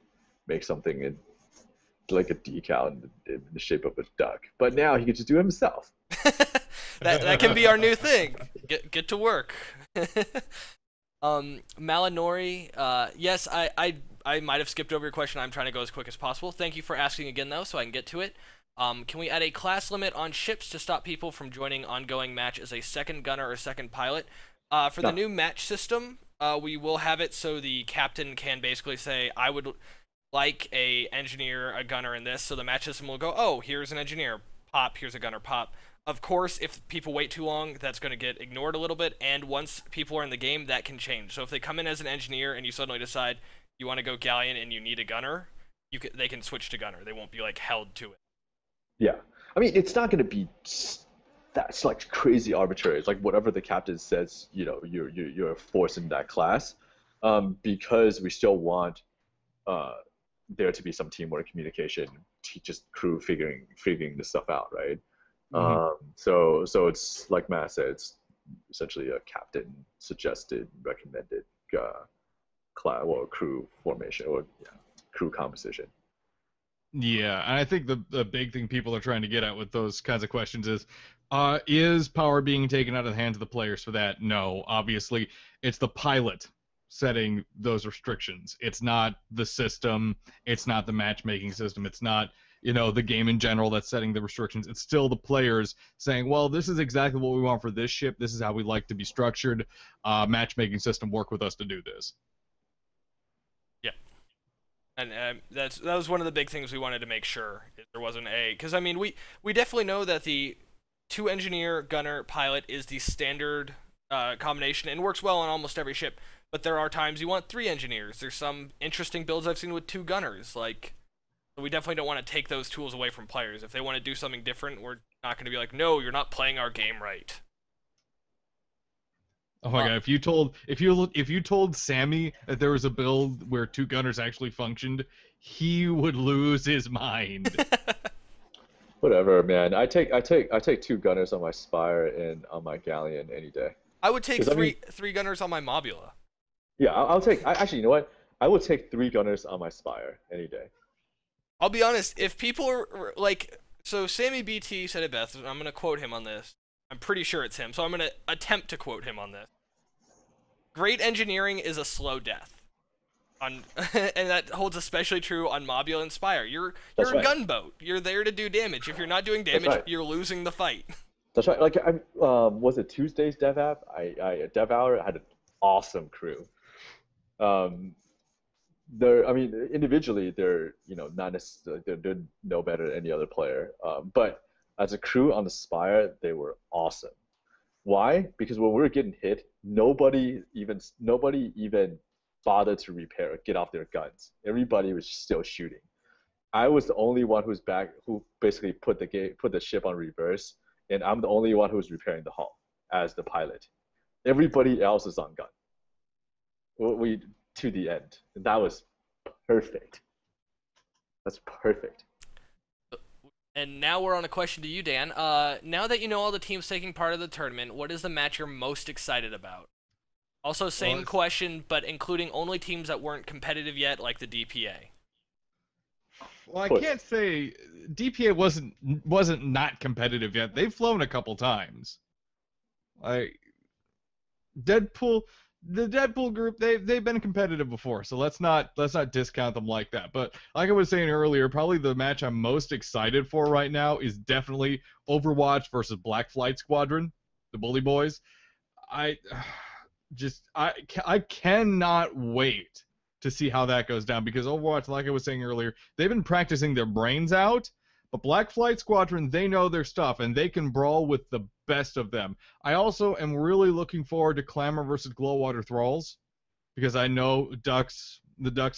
make something in like a decal in the shape of a duck, but now he can just do it himself. that can be our new thing. Get to work. Malinori, yes, I might have skipped over your question. I'm trying to go as quick as possible. Thank you for asking again, though, so I can get to it. Can we add a class limit on ships to stop people from joining ongoing match as a second gunner or second pilot? For the new match system, we will have it so the captain can basically say, I would like a engineer, a gunner in this, so the match system will go, oh, here's an engineer, pop, here's a gunner, pop. Of course, if people wait too long, that's going to get ignored a little bit, and once people are in the game, that can change. So if they come in as an engineer and you suddenly decide you want to go galleon and you need a gunner, they can switch to gunner. They won't be like held to it. Yeah, I mean, it's not going to be that's like crazy arbitrary. It's like whatever the captain says, you're forcing that class, because we still want there to be some teamwork, communication, just crew figuring this stuff out, right? Mm-hmm. So it's like Matt said, it's essentially a captain suggested, recommended class or crew formation or crew composition. Yeah, and I think the big thing people are trying to get at with those kinds of questions is power being taken out of the hands of the players for that? No, obviously it's the pilot setting those restrictions. It's not the system, it's not the matchmaking system, it's not the game in general that's setting the restrictions. It's still the players saying, well, this is exactly what we want for this ship, this is how we like to be structured, matchmaking system, work with us to do this. Yeah. And that was one of the big things we wanted to make sure is there wasn't because I mean we definitely know that the 2 engineer, gunner, pilot is the standard combination and works well on almost every ship, but there are times you want 3 engineers. There's some interesting builds I've seen with 2 gunners. We definitely don't want to take those tools away from players. If they want to do something different, we're not going to be like, no, you're not playing our game right. Oh my god! If you told Sammy that there was a build where 2 gunners actually functioned, he would lose his mind. Whatever, man. I take 2 gunners on my Spire and on my Galleon any day. I would take three gunners on my Mobula. Yeah, I'll take. Actually, you know what? I would take 3 gunners on my Spire any day. I'll be honest. If people are like, so Sammy BT said it best. And I'm gonna quote him on this. I'm pretty sure it's him, so I'm going to attempt to quote him on this. Great engineering is a slow death. on, and that holds especially true on Mobula and Spire. You're That's a right. gunboat. You're there to do damage. If you're not doing damage, right. you're losing the fight. That's right. Like I was it Tuesday's dev app? I dev hour had an awesome crew. I mean, individually they're not necessarily they're no better than any other player. But as a crew on the Spire, they were awesome. Why? Because when we were getting hit, nobody even bothered to repair or get off their guns. Everybody was still shooting. I was the only one who basically put the ship on reverse, and I'm the only one who was repairing the hull as the pilot. Everybody else is on gun. We to the end. And that was perfect. That's perfect. And now we're on a question to you, Dan. Now that you know all the teams taking part of the tournament, what is the match you're most excited about? Also, same question, but including only teams that weren't competitive yet, like the DPA. Well, I can't say DPA wasn't not competitive yet. They've flown a couple times. Like Deadpool, the Deadpool group, they've been competitive before, so let's not discount them like that. But like I was saying earlier, probably the match I'm most excited for right now is definitely Overwatch versus Black Flight Squadron, the Bully Boys. I cannot wait to see how that goes down, because Overwatch, like I was saying earlier, they've been practicing their brains out, but Black Flight Squadron, they know their stuff, and they can brawl with the best of them. I also am really looking forward to Clamor versus Glowwater Thralls, because I know the Ducks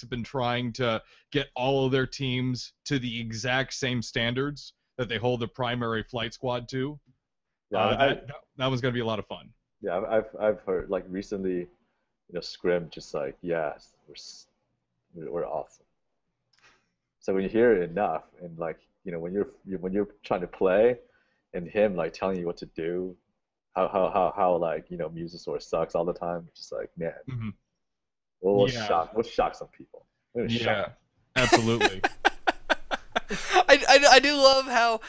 have been trying to get all of their teams to the exact same standards that they hold the primary flight squad to. Yeah, that one's going to be a lot of fun. Yeah, I've heard, like, recently, Scrim just like, yes, we're awesome. So when you hear it enough, and like, when you're trying to play, and him like telling you what to do, how like, Musosaur sucks all the time, just like, man, Mm-hmm. we'll shock some people. Yeah, absolutely. I do love how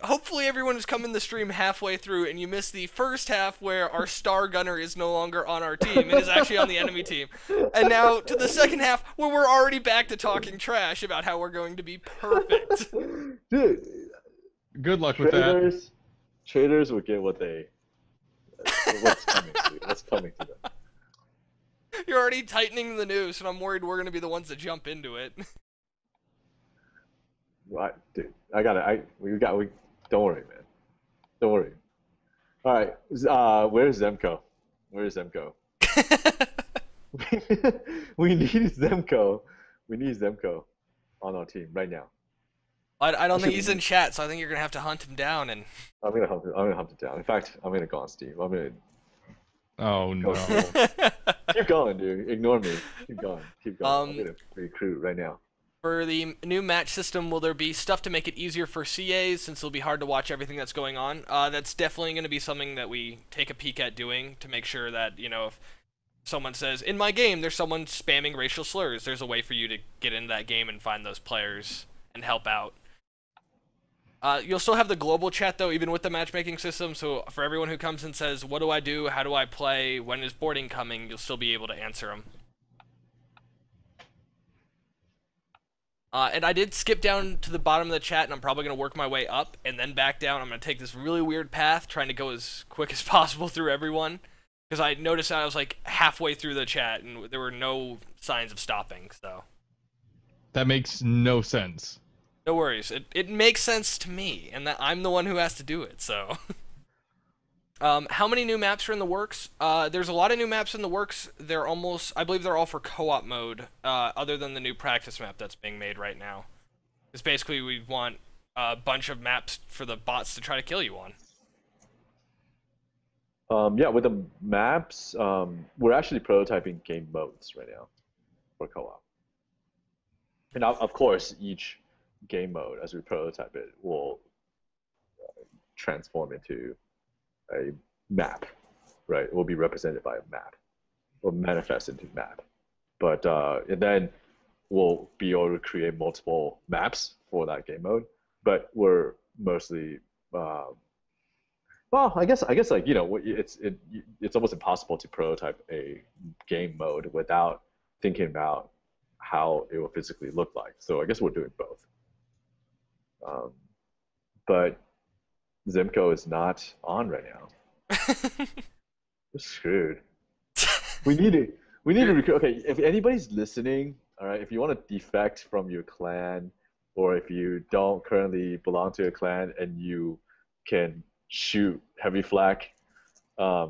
hopefully everyone has come in the stream halfway through and you missed the first half where our star gunner is no longer on our team and is actually on the enemy team. And now to the second half where we're already back to talking trash about how we're going to be perfect. Dude, good luck with that. Traders will get what's coming to them. You're already tightening the noose, and I'm worried we're going to be the ones that jump into it. Right, dude. Don't worry, man. Don't worry. All right. Where's Zemco? We need Zemco. We need Zemco on our team right now. I don't think he's in chat, so I think you're gonna have to hunt him down. And I'm gonna hunt him down. In fact, I'm gonna go on Steam. Oh no. Keep going, dude. Ignore me. Keep going. I'm gonna recruit right now. For the new match system, will there be stuff to make it easier for CAs, since it'll be hard to watch everything that's going on? That's definitely going to be something that we take a peek at doing to make sure that, if someone says, in my game, there's someone spamming racial slurs, there's a way for you to get into that game and find those players and help out. You'll still have the global chat, though, even with the matchmaking system, so for everyone who comes and says, what do I do, how do I play, when is boarding coming, you'll still be able to answer them. And I did skip down to the bottom of the chat, and I'm probably going to work my way up and then back down. I'm going to take this really weird path, trying to go as quick as possible through everyone, because I noticed that I was like halfway through the chat, and there were no signs of stopping, so. That makes no sense. No worries. It makes sense to me, and that I'm the one who has to do it, so. How many new maps are in the works? There's a lot of new maps in the works. I believe they're all for co-op mode, other than the new practice map that's being made right now. Because basically we want a bunch of maps for the bots to try to kill you on. Yeah, with the maps, we're actually prototyping game modes right now for co-op. And of course, each game mode, as we prototype it, will transform into a map, right? It will be represented by a map, or manifest into a map. But and then we'll be able to create multiple maps for that game mode. But we're mostly, well, I guess like it's almost impossible to prototype a game mode without thinking about how it will physically look like. So I guess we're doing both. But Zimco is not on right now. We're screwed. We need to recruit. Okay, if anybody's listening, all right, if you want to defect from your clan, or if you don't currently belong to a clan and you can shoot heavy flak at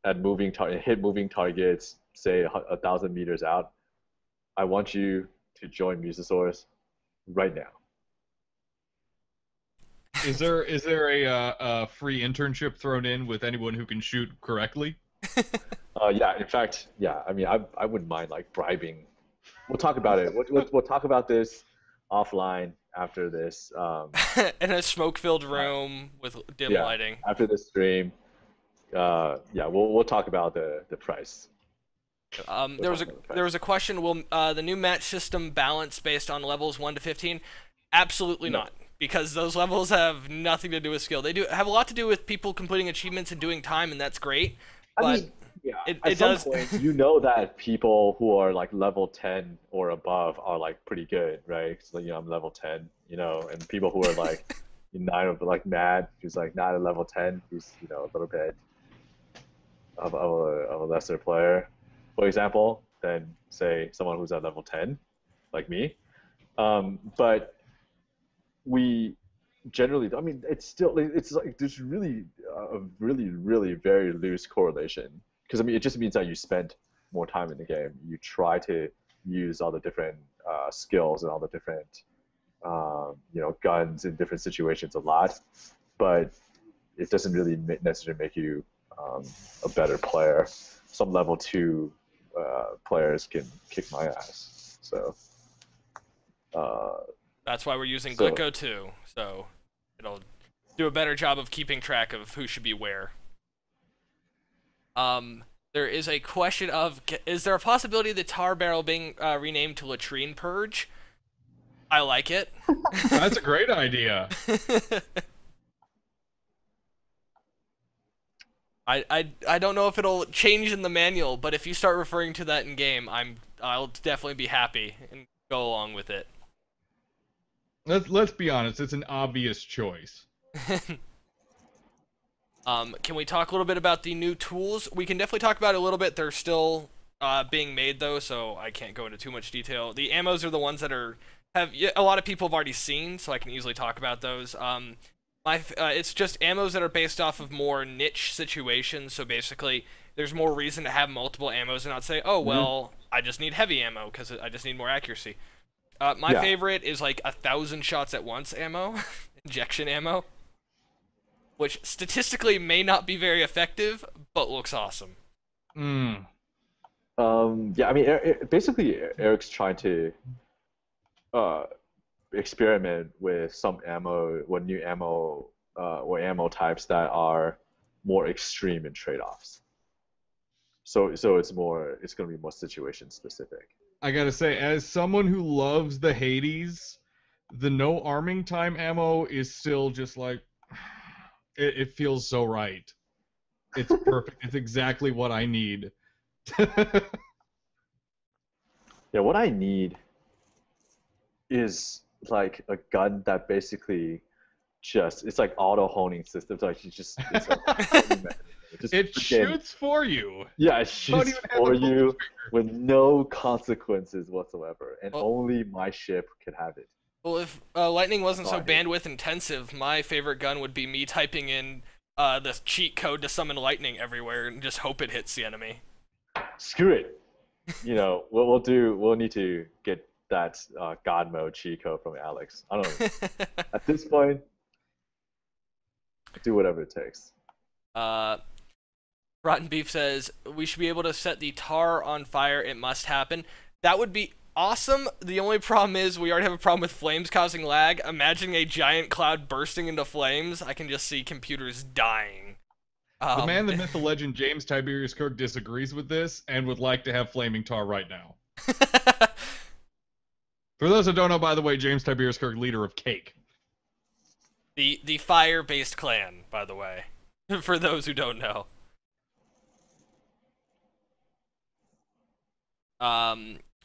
hit moving targets, say 1,000 meters out, I want you to join Musosaurus right now. Is there a free internship thrown in with anyone who can shoot correctly? Yeah, in fact, yeah. I mean, I wouldn't mind like bribing. We'll talk about it. We'll talk about this offline after this. In a smoke-filled room with dim lighting. After this stream, yeah, we'll talk about the price. There was a question. Will the new match system balance based on levels 1 to 15? Absolutely not, because those levels have nothing to do with skill. They do have a lot to do with people completing achievements and doing time, and that's great. But I mean, yeah, it does. Point, you know that people who are like level 10 or above are like pretty good, right? So I'm level 10, and people who are like 9 or like Matt, who's like not a level 10, who's a little bit of a lesser player, for example, than say someone who's at level 10, like me. But we generally, I mean, it's like there's really a really very loose correlation, because I mean it just means that you spend more time in the game. You try to use all the different skills and all the different guns in different situations a lot, but it doesn't really necessarily make you a better player. Some level 2 players can kick my ass, so that's why we're using Glicko too, so it'll do a better job of keeping track of who should be where. There is a question of, is there a possibility of the tar barrel being renamed to Latrine Purge? I like it. That's a great idea. I don't know if it'll change in the manual, but if you start referring to that in game, I'll definitely be happy and go along with it. Let's be honest, it's an obvious choice. Can we talk a little bit about the new tools? We can definitely talk about it a little bit. They're still being made though, so I can't go into too much detail. The ammos are the ones that have a lot of people have already seen, so I can easily talk about those. It's just ammos that are based off of more niche situations. So basically, there's more reason to have multiple ammos and not say, oh well, I just need heavy ammo because I just need more accuracy. My favorite is like 1,000 shots at once ammo, injection ammo, which statistically may not be very effective, but looks awesome. Yeah, I mean, basically, Eric's trying to experiment with some ammo, new ammo, or ammo types that are more extreme in trade-offs. So it's going to be more situation specific. I gotta say, as someone who loves the Hades, the no arming time ammo is still just like, it feels so right. It's perfect. It's exactly what I need. Yeah, what I need is like a gun that basically it's like auto honing system. So it shoots for you. Yeah, it shoots for you with no consequences whatsoever, and only my ship can have it. Well, if lightning wasn't so bandwidth intensive, my favorite gun would be me typing in the cheat code to summon lightning everywhere and just hope it hits the enemy. Screw it. We'll need to get that God mode cheat code from Alex. I don't know. At this point, do whatever it takes. Rotten Beef says, we should be able to set the tar on fire. It must happen. That would be awesome. The only problem is we already have a problem with flames causing lag. Imagining a giant cloud bursting into flames, I can just see computers dying. The man, the myth, the legend, James Tiberius Kirk disagrees with this and would like to have flaming tar right now. For those who don't know, by the way, James Tiberius Kirk, leader of Cake. The fire-based clan, by the way. For those who don't know.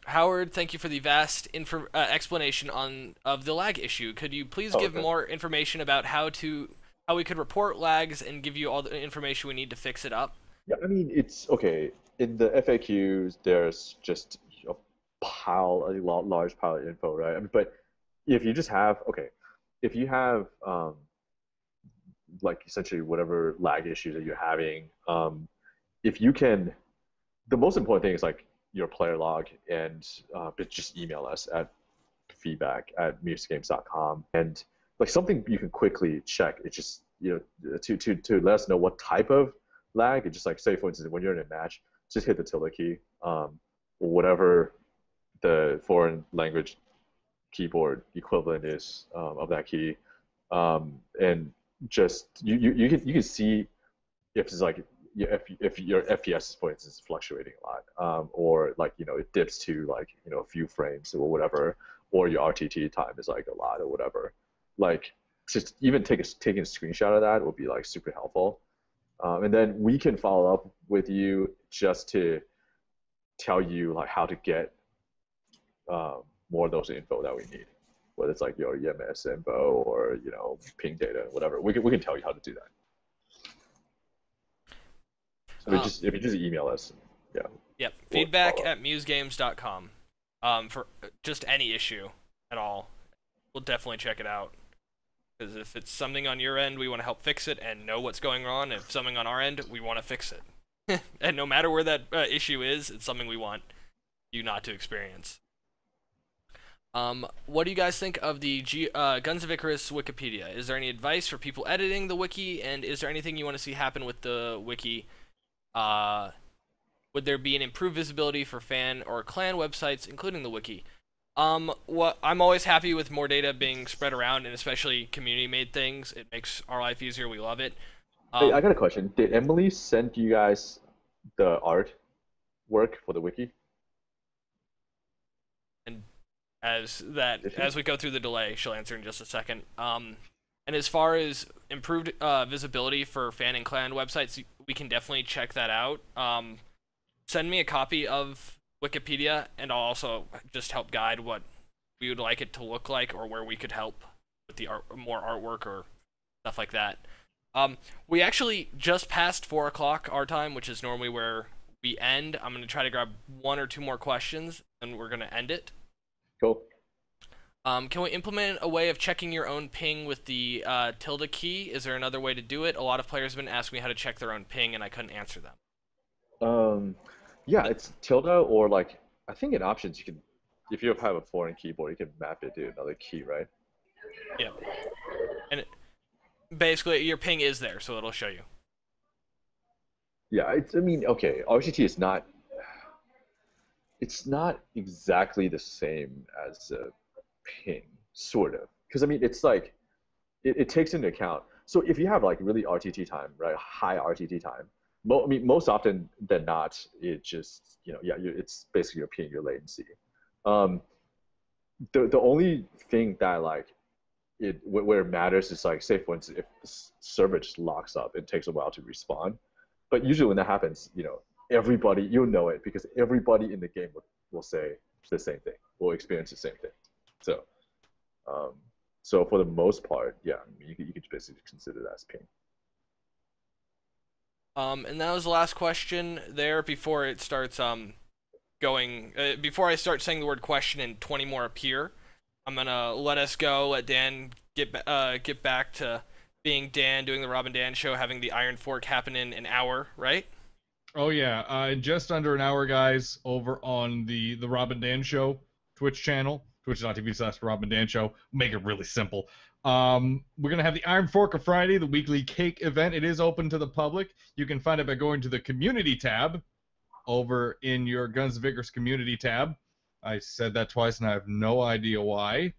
Howard, thank you for the vast explanation of the lag issue. Could you please give more information about how we could report lags and give you all the information we need to fix it up? Yeah, I mean, it's okay. In the FAQs, there's just a large pile of info, right? I mean, but if you just have, okay, if you have like essentially whatever lag issue that you're having, if you can, the most important thing is like your player log, and but just email us at feedback@musicgames.com, and like something you can quickly check. It's just to let us know what type of lag. It's just like, say for instance, when you're in a match, just hit the tilde key, or whatever the foreign language keyboard equivalent is of that key, and just you can see if it's like if your FPS, for instance, is fluctuating a lot, or like it dips to like a few frames or whatever, or your RTT time is like a lot or whatever. Like just even taking a screenshot of that would be like super helpful, and then we can follow up with you just to tell you like how to get more of those info that we need, whether it's like your EMS info or ping data, whatever. We can tell you how to do that. So if you just email us, yeah. Yep. Feedback@musegames.com. For just any issue at all, we'll definitely check it out. Because if it's something on your end, we want to help fix it and know what's going on. If something on our end, we want to fix it. And no matter where that issue is, it's something we want you not to experience. What do you guys think of the Guns of Icarus Wikipedia? Is there any advice for people editing the wiki, and is there anything you want to see happen with the wiki? Would there be an improved visibility for fan or clan websites, including the wiki? I'm always happy with more data being spread around, and especially community-made things. It makes our life easier. We love it. Hey, I got a question. Did Emily send you guys the art work for the wiki? And as we go through the delay, she'll answer in just a second. And as far as improved visibility for fan and clan websites, we can definitely check that out. Send me a copy of Wikipedia, and I'll also just help guide what we would like it to look like, or where we could help with the more artwork or stuff like that. We actually just passed 4 o'clock our time, which is normally where we end. I'm going to try to grab 1 or 2 more questions, and we're going to end it. Cool. Can we implement a way of checking your own ping with the tilde key? Is there another way to do it? A lot of players have been asking me how to check their own ping, and I couldn't answer them. Yeah, it's tilde, or like I think in options you can, if you have a foreign keyboard, you can map it to another key, right? Yeah. And basically your ping is there, so it'll show you. Yeah, I mean, okay, RTT is not. It's not exactly the same as a ping, sort of, because I mean it's like it takes into account. So if you have like really RTT time, right, high RTT time, I mean most often than not, it just it's basically your ping, your latency. The only thing that like where it matters is like, say for instance, if the server just locks up, it takes a while to respawn. But usually when that happens, everybody, you'll know it because everybody in the game will say the same thing, will experience the same thing. So, so for the most part, yeah, I mean, you could basically consider that as ping. And that was the last question there. Before it starts before I start saying the word question and 20 more appear, I'm gonna let us go. Let Dan get back to being Dan, doing the Rob and Dan show, having the Iron Fork happen in an hour, right? Oh yeah, just under an hour, guys, over on the Rob and Dan show Twitch channel, twitch.tv/Rob and Dan show. Make it really simple. We're gonna have the Iron Fork of Friday, the weekly cake event. It is open to the public. You can find it by going to the community tab over in your Guns of Icarus community tab. I said that twice and I have no idea why.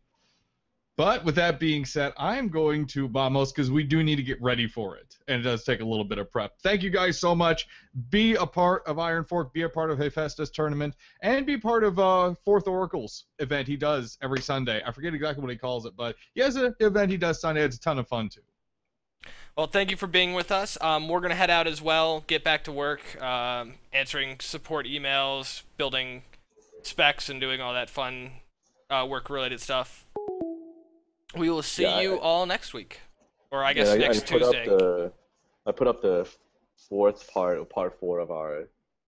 But with that being said, I'm going to Vamos because we do need to get ready for it. And it does take a little bit of prep. Thank you guys so much. Be a part of Iron Fork, be a part of Heestus tournament, and be part of Fourth Oracle's event he does every Sunday. I forget exactly what he calls it, but he has an event he does Sunday. It's a ton of fun, too. Well, thank you for being with us. We're going to head out as well, get back to work, answering support emails, building specs and doing all that fun work-related stuff. We will see you all next week, or I guess next Tuesday. I put up the part 4 of our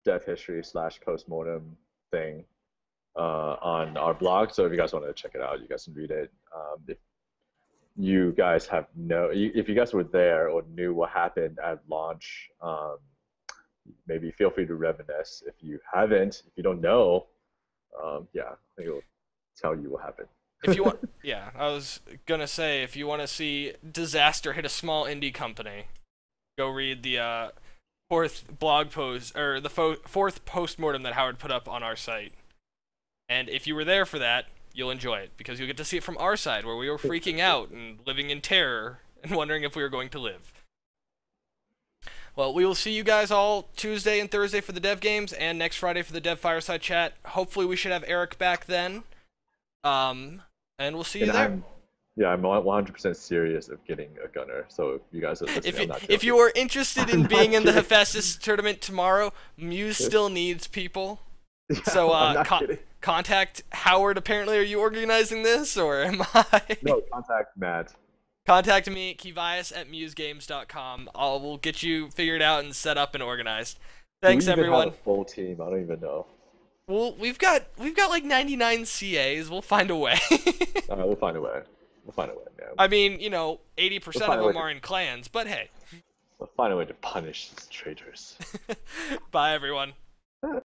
death history / postmortem thing on our blog. So if you guys want to check it out, you guys can read it. If you guys if you guys were there or knew what happened at launch, maybe feel free to reminisce. If you haven't, if you don't know, I think it'll tell you what happened. If you want, I was gonna say, if you want to see disaster hit a small indie company, go read the 4th blog post, or the 4th postmortem that Howard put up on our site. And if you were there for that, you'll enjoy it, because you'll get to see it from our side, where we were freaking out and living in terror and wondering if we were going to live. Well, we will see you guys all Tuesday and Thursday for the dev games, and next Friday for the dev Fireside Chat. Hopefully we should have Eric back then. And we'll see you there. I'm 100% serious of getting a gunner. So if you guys are listening, if you are interested in being in the Heestus tournament tomorrow, Muse still needs people. Yeah, so contact Howard. Apparently, are you organizing this, or am I? No, contact Matt. Contact me, kivias@musegames.com. We'll get you figured out and set up and organized. Thanks, everyone. Have a full team. I don't even know. Well, we've got like 99 CAs. We'll find a way. We'll find a way. Man. I mean, 80% of them are in clans, but hey. We'll find a way to punish these traitors. Bye, everyone.